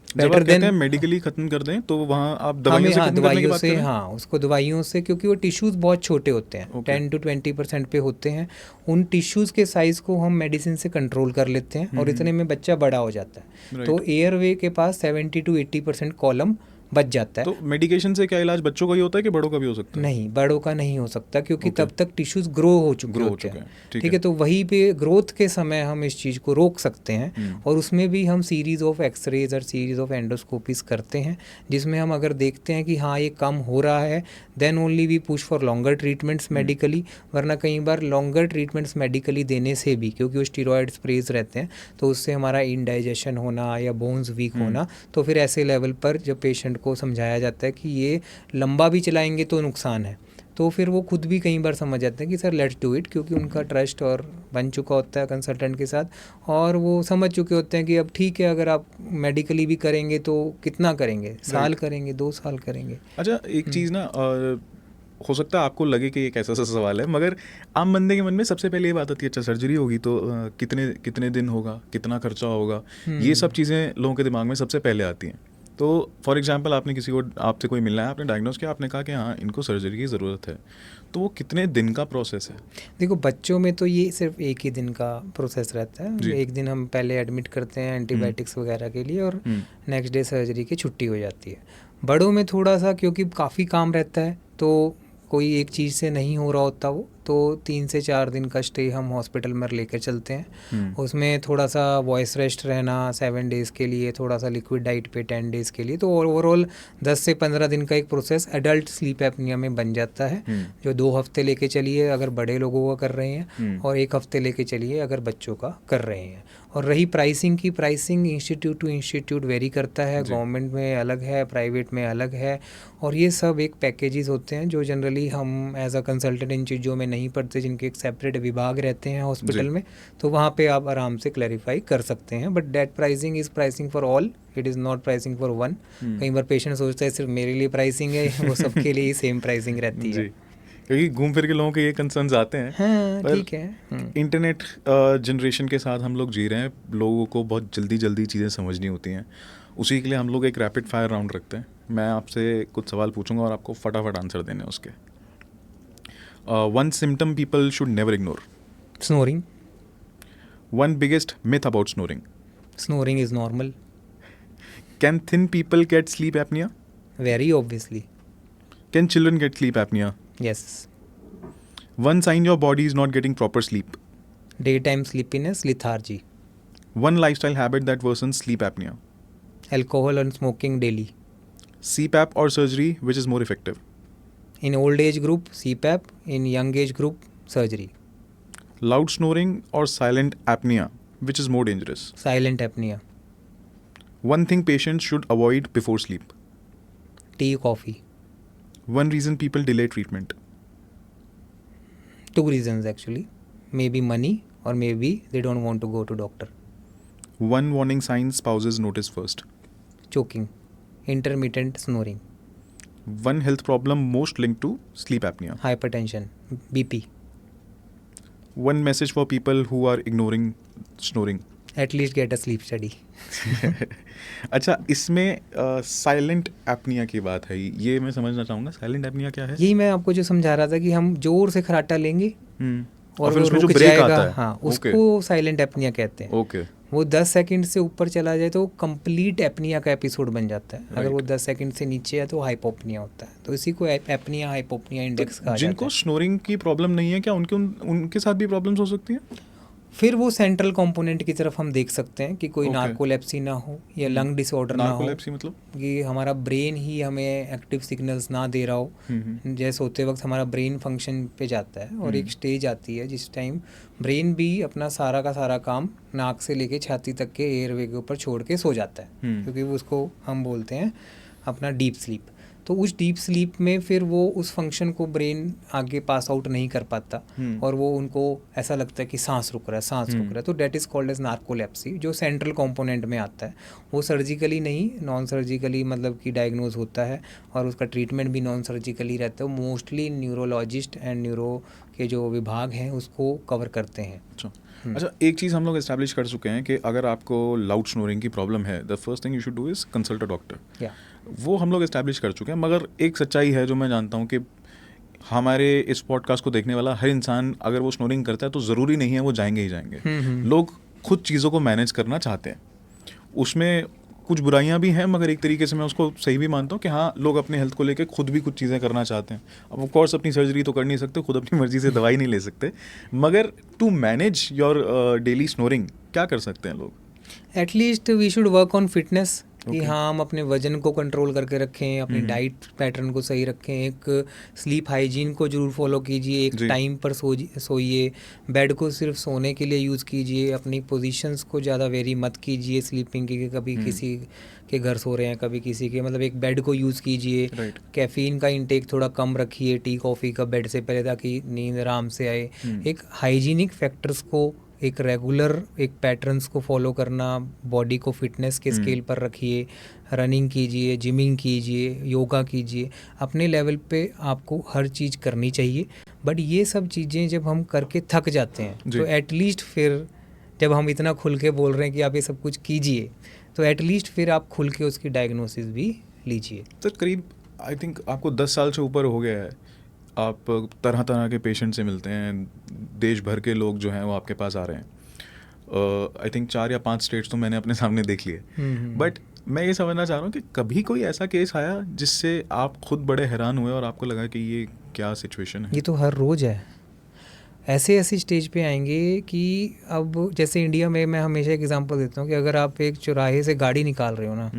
better than medically खत्म कर दें तो वहाँ आप दवाइयों से खत्म करने की बात करें? हाँ, उसको दवाइयों से, क्योंकि वो टिश्यूज़ बहुत छोटे होते हैं, 10 to 20% पे होते हैं, उन टिश्यूज़ के साइज़ को हम मेडिसिन से कंट्रोल कर लेते हैं और इतने में बच्चा बड़ा हो जाता है। तो एयरवे के पास 70 to 80% कॉलम बच जाता है। तो मेडिकेशन से क्या इलाज बच्चों का ही होता है कि बड़ों का भी हो सकता है? नहीं, बड़ों का नहीं हो सकता क्योंकि तब तक टिश्यूज ग्रो हो चुके हैं, ठीक है। तो वहीं पे ग्रोथ के समय हम इस चीज़ को रोक सकते हैं और उसमें भी हम सीरीज ऑफ एक्सरेज और सीरीज ऑफ एंडोस्कोपीज करते हैं, जिसमें हम अगर देखते हैं कि हाँ ये कम हो रहा है then only we push for longer treatments medically. वरना कई बार लॉन्गर ट्रीटमेंट्स मेडिकली देने से भी, क्योंकि वो स्टीरॉयड स्प्रेज रहते हैं, तो उससे हमारा इंडाइजेशन होना या बोन्स वीक होना, तो फिर ऐसे लेवल पर जब पेशेंट को समझाया जाता है कि ये लंबा भी चलाएंगे तो नुकसान है, तो फिर वो खुद भी कई बार समझ जाते हैं कि सर लेट्स डू इट, क्योंकि उनका ट्रस्ट और बन चुका होता है कंसल्टेंट के साथ और वो समझ चुके होते हैं कि अब ठीक है अगर आप मेडिकली भी करेंगे तो कितना करेंगे, साल करेंगे, 2 साल करेंगे। अच्छा, एक चीज़ ना हो सकता है आपको लगे कि ये कैसा सा सवाल है, मगर आम बंदे के मन में सबसे पहले ये बात आती है अच्छा सर्जरी होगी तो कितने दिन होगा, कितना खर्चा होगा, ये सब चीज़ें लोगों के दिमाग में सबसे पहले आती हैं। तो फॉर एग्जांपल आपने किसी को, आपसे कोई मिलना है, आपने डायग्नोज किया, आपने कहा कि हाँ इनको सर्जरी की ज़रूरत है, तो वो कितने दिन का प्रोसेस है? देखो बच्चों में तो ये सिर्फ एक ही दिन का प्रोसेस रहता है, एक दिन हम पहले एडमिट करते हैं एंटीबायोटिक्स वगैरह के लिए और नेक्स्ट डे सर्जरी की छुट्टी हो जाती है। बड़ों में थोड़ा सा क्योंकि काफ़ी काम रहता है तो कोई एक चीज़ से नहीं हो रहा होता वो, तो 3 से 4 दिन का स्टे हम हॉस्पिटल में लेकर चलते हैं। उसमें थोड़ा सा वॉइस रेस्ट रहना 7 डेज़ के लिए, थोड़ा सा लिक्विड डाइट पे 10 डेज़ के लिए, तो ओवरऑल 10 से 15 दिन का एक प्रोसेस एडल्ट स्लीप एपनिया में बन जाता है, जो 2 हफ्ते लेके चलिए अगर बड़े लोगों का कर रहे हैं और 1 हफ्ते लेके चलिए अगर बच्चों का कर रहे हैं। और रही प्राइसिंग की, pricing institute to institute vary करता है, गवर्नमेंट में अलग है, प्राइवेट में अलग है, और ये सब एक पैकेजेस होते हैं जो जनरली हम एज अ कंसल्टेंट इन चीज़ों में नहीं पढ़ते, जिनके एक सेपरेट विभाग रहते हैं हॉस्पिटल में, तो वहाँ पे आप आराम से क्लैरिफाई कर सकते हैं। But that pricing is pricing for all, it is not pricing for one. कई बार पेशेंट सोचता है सिर्फ मेरे लिए प्राइसिंग है, वो सबके लिए ही सेम प्राइसिंग रहती है, क्योंकि घूम फिर के लोगों के ये कंसर्न्स आते हैं। हाँ, ठीक है। इंटरनेट जनरेशन के साथ हम लोग जी रहे हैं, लोगों को बहुत जल्दी जल्दी चीज़ें समझनी होती हैं, उसी के लिए हम लोग एक रैपिड फायर राउंड रखते हैं। मैं आपसे कुछ सवाल पूछूंगा और आपको फटाफट आंसर देने हैं उसके। One symptom people should never ignore. Snoring. One biggest myth about snoring. Snoring is normal. Can thin people get sleep apnoea? Very obviously. Can children get sleep apnoea? Yes. One sign your body is not getting proper sleep. Daytime sleepiness, lethargy. One lifestyle habit that worsens sleep apnea. Alcohol and smoking daily. CPAP or surgery, which is more effective? In old age group, CPAP. In young age group, surgery. Loud snoring or silent apnea, which is more dangerous? Silent apnea. One thing patients should avoid before sleep. Tea, coffee. One reason people delay treatment. 2 reasons actually. Maybe money or maybe they don't want to go to doctor. One warning sign spouses notice first. Choking. Intermittent snoring. One health problem most linked to sleep apnea. Hypertension. BP. One message for people who are ignoring snoring. At least get a sleep study. अच्छा, इसमें silent apnoea की बात है, ये मैं समझना चाहूँगा, silent apnoea क्या है? यही मैं आपको जो समझा रहा था कि हम जोर से खराटा लेंगे और फिर वो उसमें जो रुक ब्रेक जाएगा, आता है, हाँ, उसको साइलेंट एपनिया कहते हैं। ओके। वो 10 सेकंड से ऊपर चला जाए तो कंप्लीट एपनिया का एपिसोड बन जाता है। अगर वो 10 सेकंड से नीचे है तो हाइपोपनिया होता है। तो इसी को एपनिया हाइपोपनिया इंडेक्स कहा जाता है। जिनको स्नोरिंग की प्रॉब्लम नहीं है, क्या उनके साथ भी प्रॉब्लम्स हो सकती हैं? फिर वो सेंट्रल कंपोनेंट की तरफ हम देख सकते हैं कि कोई नार्कोलेप्सी ना हो या लंग डिसऑर्डर ना हो। नार्कोलेप्सी मतलब कि हमारा ब्रेन ही हमें एक्टिव सिग्नल्स ना दे रहा हो, जैसे सोते वक्त हमारा ब्रेन फंक्शन पे जाता है और एक स्टेज आती है जिस टाइम ब्रेन भी अपना सारा का सारा काम नाक से लेके छाती तक के एयरवे के ऊपर छोड़ के सो जाता है, क्योंकि वो उसको हम बोलते हैं अपना डीप स्लीप। तो उस डीप स्लीप में फिर वो उस फंक्शन को ब्रेन आगे पास आउट नहीं कर पाता और वो उनको ऐसा लगता है कि सांस रुक रहा है, तो that is called as narcolepsy, जो सेंट्रल कंपोनेंट में आता है। वो सर्जिकली नहीं, नॉन सर्जिकली मतलब कि डायग्नोज होता है और उसका ट्रीटमेंट भी नॉन सर्जिकली रहता है। मोस्टली न्यूरोलॉजिस्ट एंड न्यूरो के जो विभाग हैं उसको कवर करते हैं। अच्छा, एक चीज़ हम लोग एस्टैब्लिश कर चुके हैं कि अगर आपको लाउड स्नोरिंग की प्रॉब्लम है, the first thing you should do is consult a doctor. वो हम लोग एस्टैब्लिश कर चुके हैं। मगर एक सच्चाई है जो मैं जानता हूँ कि हमारे इस पॉडकास्ट को देखने वाला हर इंसान अगर वो स्नोरिंग करता है तो ज़रूरी नहीं है वो जाएंगे ही जाएंगे। लोग खुद चीज़ों को मैनेज करना चाहते हैं, उसमें कुछ बुराइयां भी हैं, मगर एक तरीके से मैं उसको सही भी मानता हूँ कि हाँ, लोग अपने हेल्थ को लेकर खुद भी कुछ चीज़ें करना चाहते हैं। अब ऑफ कोर्स अपनी सर्जरी तो कर नहीं सकते, खुद अपनी मर्जी से दवाई नहीं ले सकते, मगर to manage your daily snoring क्या कर सकते हैं लोग? At least we should work on fitness, कि हाँ हम अपने वजन को कंट्रोल करके रखें, अपनी डाइट पैटर्न को सही रखें, एक स्लीप हाइजीन को जरूर फॉलो कीजिए, एक टाइम पर सोइए, बेड को सिर्फ सोने के लिए यूज़ कीजिए, अपनी पोजीशंस को ज़्यादा वेरी मत कीजिए स्लीपिंग की, कभी किसी के घर सो रहे हैं कभी किसी के, मतलब एक बेड को यूज़ कीजिए। कैफ़ीन का इंटेक थोड़ा कम रखिए टी कॉफ़ी का बेड से पहले, ताकि नींद आराम से आए। एक हाइजीनिक फैक्टर्स को, एक रेगुलर एक पैटर्न्स को फॉलो करना, बॉडी को फिटनेस के स्केल पर रखिए, रनिंग कीजिए, जिमिंग कीजिए, योगा कीजिए, अपने लेवल पे आपको हर चीज़ करनी चाहिए। बट ये सब चीज़ें जब हम करके थक जाते हैं तो एटलीस्ट फिर जब हम इतना खुल के बोल रहे हैं कि आप ये सब कुछ कीजिए, तो एटलीस्ट फिर आप खुल के उसकी डायग्नोसिस भी लीजिए। तो करीब आई थिंक आपको 10 साल से ऊपर हो गया है, आप तरह तरह के पेशेंट से मिलते हैं, देश भर के लोग जो हैं वो आपके पास आ रहे हैं। आई थिंक 4 या 5 स्टेट्स तो मैंने अपने सामने देख लिए। बट मैं ये समझना चाह रहा हूँ कि कभी कोई ऐसा केस आया जिससे आप खुद बड़े हैरान हुए और आपको लगा कि ये क्या सिचुएशन है? ये तो हर रोज़ है। ऐसे ऐसी स्टेज पे आएंगे कि अब जैसे इंडिया में मैं हमेशा एक एग्जांपल देता हूँ कि अगर आप एक चौराहे से गाड़ी निकाल रहे हो ना,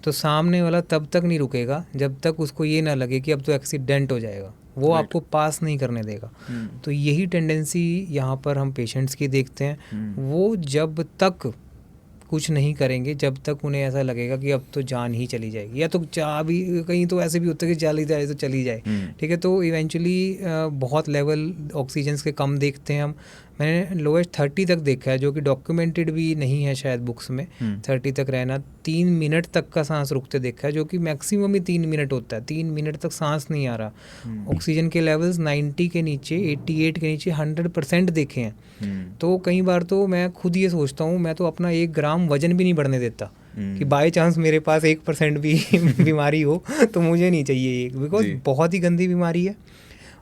तो सामने वाला तब तक नहीं रुकेगा जब तक उसको ये ना लगे कि अब तो एक्सीडेंट हो जाएगा, वो आपको पास नहीं करने देगा। तो यही टेंडेंसी यहाँ पर हम पेशेंट्स की देखते हैं। वो जब तक कुछ नहीं करेंगे जब तक उन्हें ऐसा लगेगा कि अब तो जान ही चली जाएगी, या तो भी कहीं तो ऐसे भी होता है कि चली जाए तो चली जाए, ठीक है। तो इवेंचुअली बहुत लेवल ऑक्सीजन के कम देखते हैं हम। मैंने लोएस्ट 30 तक देखा है, जो कि डॉक्यूमेंटेड भी नहीं है शायद बुक्स में। 30 तक रहना, 3 मिनट तक का सांस रुकते देखा है, जो कि मैक्सिमम ही 3 मिनट होता है। 3 मिनट तक सांस नहीं आ रहा। ऑक्सीजन के लेवल्स 90 के नीचे, 88 के नीचे 100% देखे हैं। तो कई बार तो मैं खुद ये सोचता हूँ, मैं तो अपना 1 ग्राम वजन भी नहीं बढ़ने देता कि बाई चांस मेरे पास 1% भी बीमारी हो तो मुझे नहीं चाहिए, बिकॉज बहुत ही गंदी बीमारी है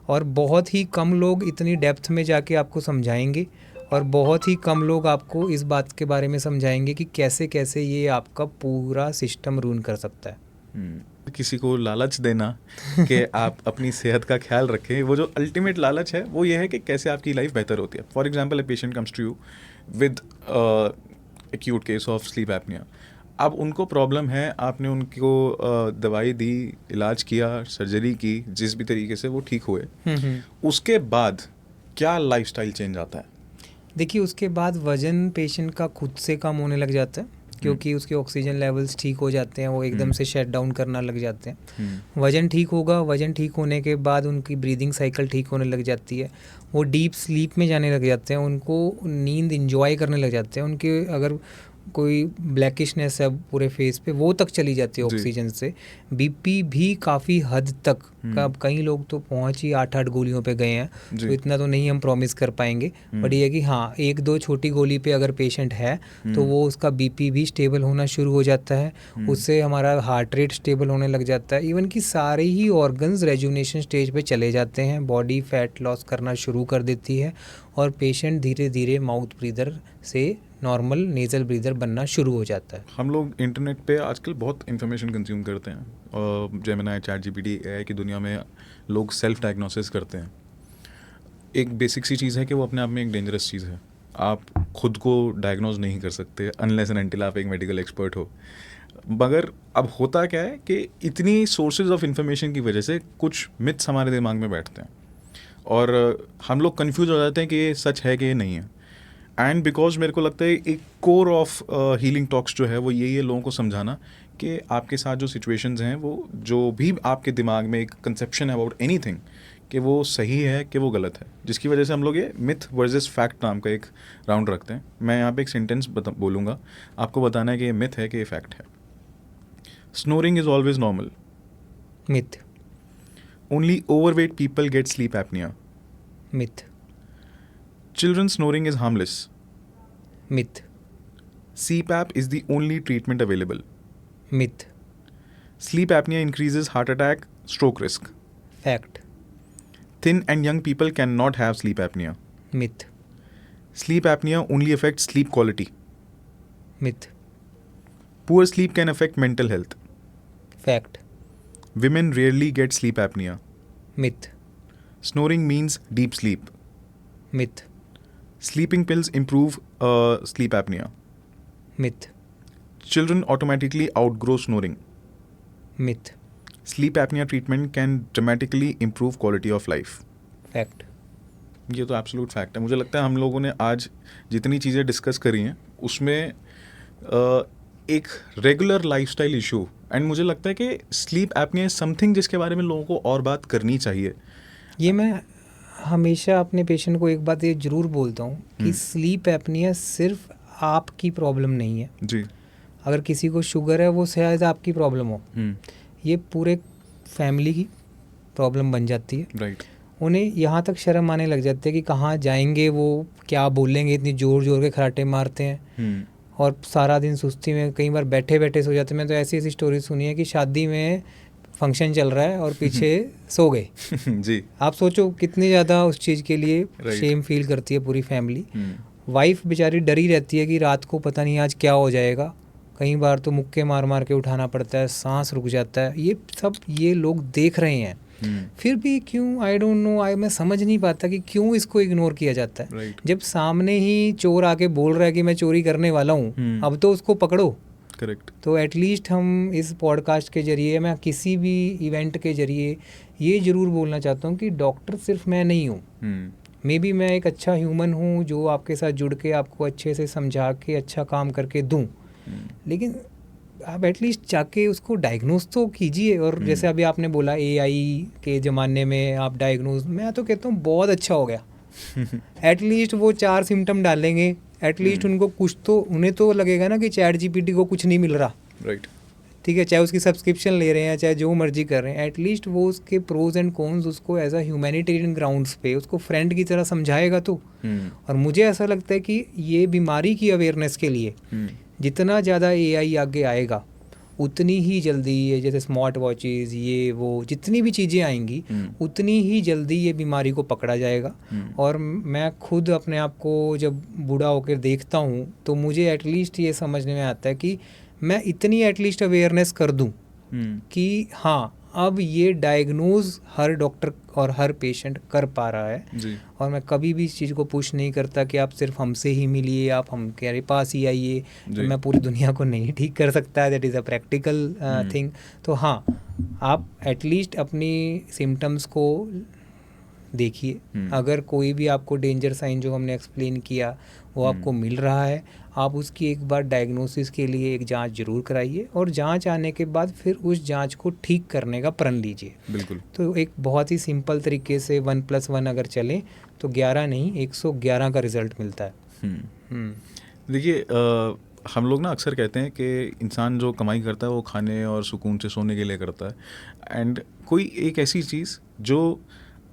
और बहुत ही कम लोग इतनी डेप्थ में जाके आपको समझाएंगे, और बहुत ही कम लोग आपको इस बात के बारे में समझाएंगे कि कैसे कैसे ये आपका पूरा सिस्टम रूइन कर सकता है। किसी को लालच देना कि आप अपनी सेहत का ख्याल रखें, वो जो अल्टीमेट लालच है वो ये है कि कैसे आपकी लाइफ बेहतर होती है। For example, a patient comes to you with acute case of sleep apnoea. अब उनको प्रॉब्लम है, आपने उनको दवाई दी, इलाज किया, सर्जरी की, जिस भी तरीके से वो ठीक हुए, उसके बाद क्या लाइफस्टाइल चेंज आता है? देखिए, उसके बाद वजन पेशेंट का खुद से कम होने लग जाता है, क्योंकि उसके ऑक्सीजन लेवल्स ठीक हो जाते हैं, वो एकदम से शट डाउन करना लग जाते हैं। वजन ठीक होगा, वजन ठीक होने के बाद उनकी ब्रीदिंग साइकिल ठीक होने लग जाती है, वो डीप स्लीप में जाने लग जाते हैं, उनको नींद इंजॉय करने लग जाते हैं। उनके अगर कोई ब्लैकिशनेस है पूरे फेस पे, वो तक चली जाती है ऑक्सीजन से। बीपी भी काफ़ी हद तक, कई लोग तो पहुंच ही 8-8 गोलियों पे गए हैं, तो इतना तो नहीं हम प्रॉमिस कर पाएंगे, बट ये है कि हाँ, 1-2 छोटी गोली पे अगर पेशेंट है तो वो उसका बीपी भी स्टेबल होना शुरू हो जाता है, उससे हमारा हार्ट रेट स्टेबल होने लग जाता है। इवन कि सारे ही ऑर्गन्स रेजुनेशन स्टेज पे चले जाते हैं, बॉडी फैट लॉस करना शुरू कर देती है, और पेशेंट धीरे धीरे माउथ ब्रीदर से नॉर्मल नेज़ल ब्रीदर बनना शुरू हो जाता है। हम लोग इंटरनेट पे आजकल बहुत इन्फॉर्मेशन कंज्यूम करते हैं, और जेमिनी, चैट जीपीटी, एआई की दुनिया में लोग सेल्फ डायग्नोसिस करते हैं। एक बेसिक सी चीज़ है कि वो अपने आप में एक डेंजरस चीज़ है। आप खुद को डायग्नोज नहीं कर सकते अनलेस एंड अनटिल आप एक मेडिकल एक्सपर्ट हो। मगर अब होता क्या है कि इतनी सोर्सेज ऑफ इंफॉर्मेशन की वजह से कुछ मिथ्स हमारे दिमाग में बैठते हैं, और हम लोग कंफ्यूज हो जाते हैं कि ये सच है कि ये नहीं है। एंड बिकॉज मेरे को लगता है एक कोर ऑफ हीलिंग टॉक्स जो है वो यही है, लोगों को समझाना कि आपके साथ जो सिचुएशंस हैं, वो जो भी आपके दिमाग में एक कंसेप्शन है अबाउट एनीथिंग, कि वो सही है कि वो गलत है, जिसकी वजह से हम लोग ये मिथ वर्सेस फैक्ट नाम का एक राउंड रखते हैं। मैं यहाँ पे एक सेंटेंस बोलूँगा, आपको बताना है कि ये मिथ है कि ये फैक्ट है। Snoring is always normal. Myth. Only overweight people get sleep apnoea. Myth. Children snoring is harmless. Myth. CPAP is the only treatment available. Myth. Sleep apnea increases heart attack, stroke risk. Fact. Thin and young people cannot have sleep apnea. Myth. Sleep apnea only affects sleep quality. Myth. Poor sleep can affect mental health. Fact. Women rarely get sleep apnea. Myth. Snoring means deep sleep. Myth. Sleeping pills improve sleep apnea. Myth. Children automatically outgrow snoring. Myth. Sleep apnea treatment can dramatically improve quality of life. Fact. ये तो absolute fact है। मुझे लगता है हम लोगों ने आज जितनी चीज़ें डिस्कस करी हैं उसमें एक रेगुलर लाइफस्टाइल इशू, एंड मुझे लगता है कि स्लीप एपनिया समथिंग जिसके बारे में लोगों को और बात करनी चाहिए। ये मैं हमेशा अपने पेशेंट को एक बात ये ज़रूर बोलता हूँ कि स्लीप एपनिया सिर्फ आपकी प्रॉब्लम नहीं है जी। अगर किसी को शुगर है वो शायद आपकी प्रॉब्लम हो, ये पूरे फैमिली की प्रॉब्लम बन जाती है। राइट। उन्हें यहाँ तक शर्म आने लग जाती है कि कहाँ जाएंगे, वो क्या बोलेंगे, इतनी ज़ोर ज़ोर के खराटे मारते हैं और सारा दिन सुस्ती में कई बार बैठे बैठे सो जाते हैं। मैं तो ऐसी ऐसी स्टोरी सुनी है कि शादी में फंक्शन चल रहा है और पीछे सो गए। जी। आप सोचो कितनी ज़्यादा उस चीज़ के लिए शेम फील करती है पूरी फैमिली। वाइफ बेचारी डरी रहती है कि रात को पता नहीं आज क्या हो जाएगा, कई बार तो मुक्के मार मार के उठाना पड़ता है, सांस रुक जाता है। ये सब ये लोग देख रहे हैं फिर भी क्यों, आई डोंट नो, मैं समझ नहीं पाता कि क्यों इसको इग्नोर किया जाता है। Right. जब सामने ही चोर आके बोल रहा है कि मैं चोरी करने वाला हूँ, अब तो उसको पकड़ो। करेक्ट। तो एटलीस्ट हम इस पॉडकास्ट के जरिए, मैं किसी भी इवेंट के जरिए ये ज़रूर बोलना चाहता हूँ कि डॉक्टर सिर्फ मैं नहीं हूँ। मे बी मैं एक अच्छा ह्यूमन हूँ जो आपके साथ जुड़ के आपको अच्छे से समझा के अच्छा काम करके दूँ, लेकिन आप एटलीस्ट जाके उसको डायग्नोज तो कीजिए। और जैसे अभी आपने बोला एआई के ज़माने में आप डायग्नोज, मैं तो कहता हूँ बहुत अच्छा हो गया। एटलीस्ट वो 4 सिम्टम डालेंगे, एटलीस्ट उनको कुछ तो, उन्हें तो लगेगा ना कि चैट जीपीटी को कुछ नहीं मिल रहा। राइट। ठीक है, चाहे उसकी सब्सक्रिप्शन ले रहे हैं, चाहे जो मर्जी कर रहे हैं, एटलीस्ट वो उसके प्रोज एंड कॉन्स उसको एज अ ह्यूमैनिटेरियन ग्राउंड्स पे उसको फ्रेंड की तरह समझाएगा तो। और मुझे ऐसा लगता है कि ये बीमारी की अवेयरनेस के लिए जितना ज़्यादा एआई आगे आएगा उतनी ही जल्दी ये, जैसे स्मार्ट वॉचेस, ये वो जितनी भी चीज़ें आएंगी उतनी ही जल्दी ये बीमारी को पकड़ा जाएगा। और मैं खुद अपने आप को जब बूढ़ा होकर देखता हूँ तो मुझे एटलीस्ट ये समझने में आता है कि मैं इतनी एटलीस्ट अवेयरनेस कर दूँ कि हाँ, अब ये डायग्नोज हर डॉक्टर और हर पेशेंट कर पा रहा है जी। और मैं कभी भी इस चीज़ को पुश नहीं करता कि आप सिर्फ हमसे ही मिलिए, आप हमारे पास ही आइए, तो मैं पूरी दुनिया को नहीं ठीक कर सकता, that is a practical thing. तो हाँ, आप एटलीस्ट अपनी सिम्टम्स को देखिए, अगर कोई भी आपको डेंजर साइन जो हमने एक्सप्लेन किया वो आपको मिल रहा है, आप उसकी एक बार डायग्नोसिस के लिए एक जांच जरूर कराइए और जांच आने के बाद फिर उस जांच को ठीक करने का प्रण लीजिए। बिल्कुल। तो एक बहुत ही सिंपल तरीके से 1+1 अगर चलें तो 11 नहीं 111 का रिजल्ट मिलता है। देखिए, हम लोग ना अक्सर कहते हैं कि इंसान जो कमाई करता है वो खाने और सुकून से सोने के लिए करता है, एंड कोई एक ऐसी चीज़ जो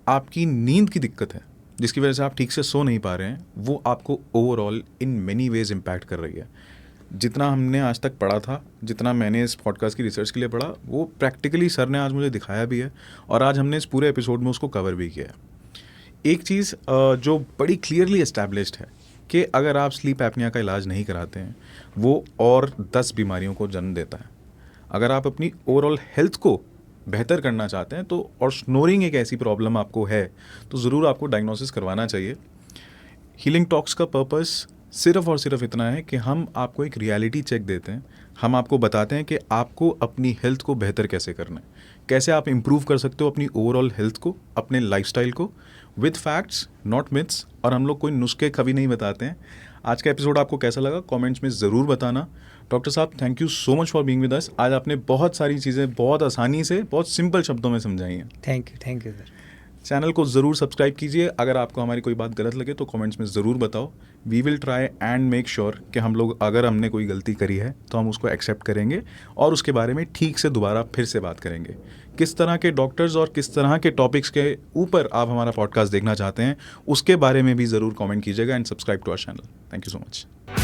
आपकी नींद की दिक्कत है, जिसकी वजह से आप ठीक से सो नहीं पा रहे हैं, वो आपको overall in many ways impact कर रही है। जितना हमने आज तक पढ़ा था, जितना मैंने इस पॉडकास्ट की रिसर्च के लिए पढ़ा, वो प्रैक्टिकली सर ने आज मुझे दिखाया भी है और आज हमने इस पूरे एपिसोड में उसको कवर भी किया है। एक चीज़ जो बड़ी क्लियरली एस्टैब्लिश्ड है कि अगर आप स्लीप एपनिया का इलाज नहीं कराते हैं, वो और 10 बीमारियों को जन्म देता है। अगर आप अपनी ओवरऑल हेल्थ को बेहतर करना चाहते हैं तो, और स्नोरिंग एक ऐसी प्रॉब्लम आपको है, तो ज़रूर आपको डायग्नोसिस करवाना चाहिए। हीलिंग टॉक्स का पर्पस सिर्फ और सिर्फ इतना है कि हम आपको एक रियलिटी चेक देते हैं, हम आपको बताते हैं कि आपको अपनी हेल्थ को बेहतर कैसे करना है, कैसे आप इम्प्रूव कर सकते हो अपनी ओवरऑल हेल्थ को, अपने लाइफस्टाइल को, विद फैक्ट्स नॉट मिथ्स। और हम लोग कोई नुस्खे कभी नहीं बताते हैं। आज का एपिसोड आपको कैसा लगा कमेंट्स में ज़रूर बताना। डॉक्टर साहब, thank you so much for being with us. आज आपने बहुत सारी चीज़ें बहुत आसानी से, बहुत सिंपल शब्दों में समझाई हैं। Thank you sir. चैनल को ज़रूर सब्सक्राइब कीजिए। अगर आपको हमारी कोई बात गलत लगे तो कमेंट्स में ज़रूर बताओ। We will try and make sure कि हम लोग, अगर हमने कोई गलती करी है तो हम उसको एक्सेप्ट करेंगे और उसके बारे में ठीक से दोबारा फिर से बात करेंगे। किस तरह के डॉक्टर्स और किस तरह के टॉपिक्स के ऊपर आप हमारा पॉडकास्ट देखना चाहते हैं, उसके बारे में भी ज़रूर कमेंट कीजिएगा and subscribe to our channel. Thank you so much.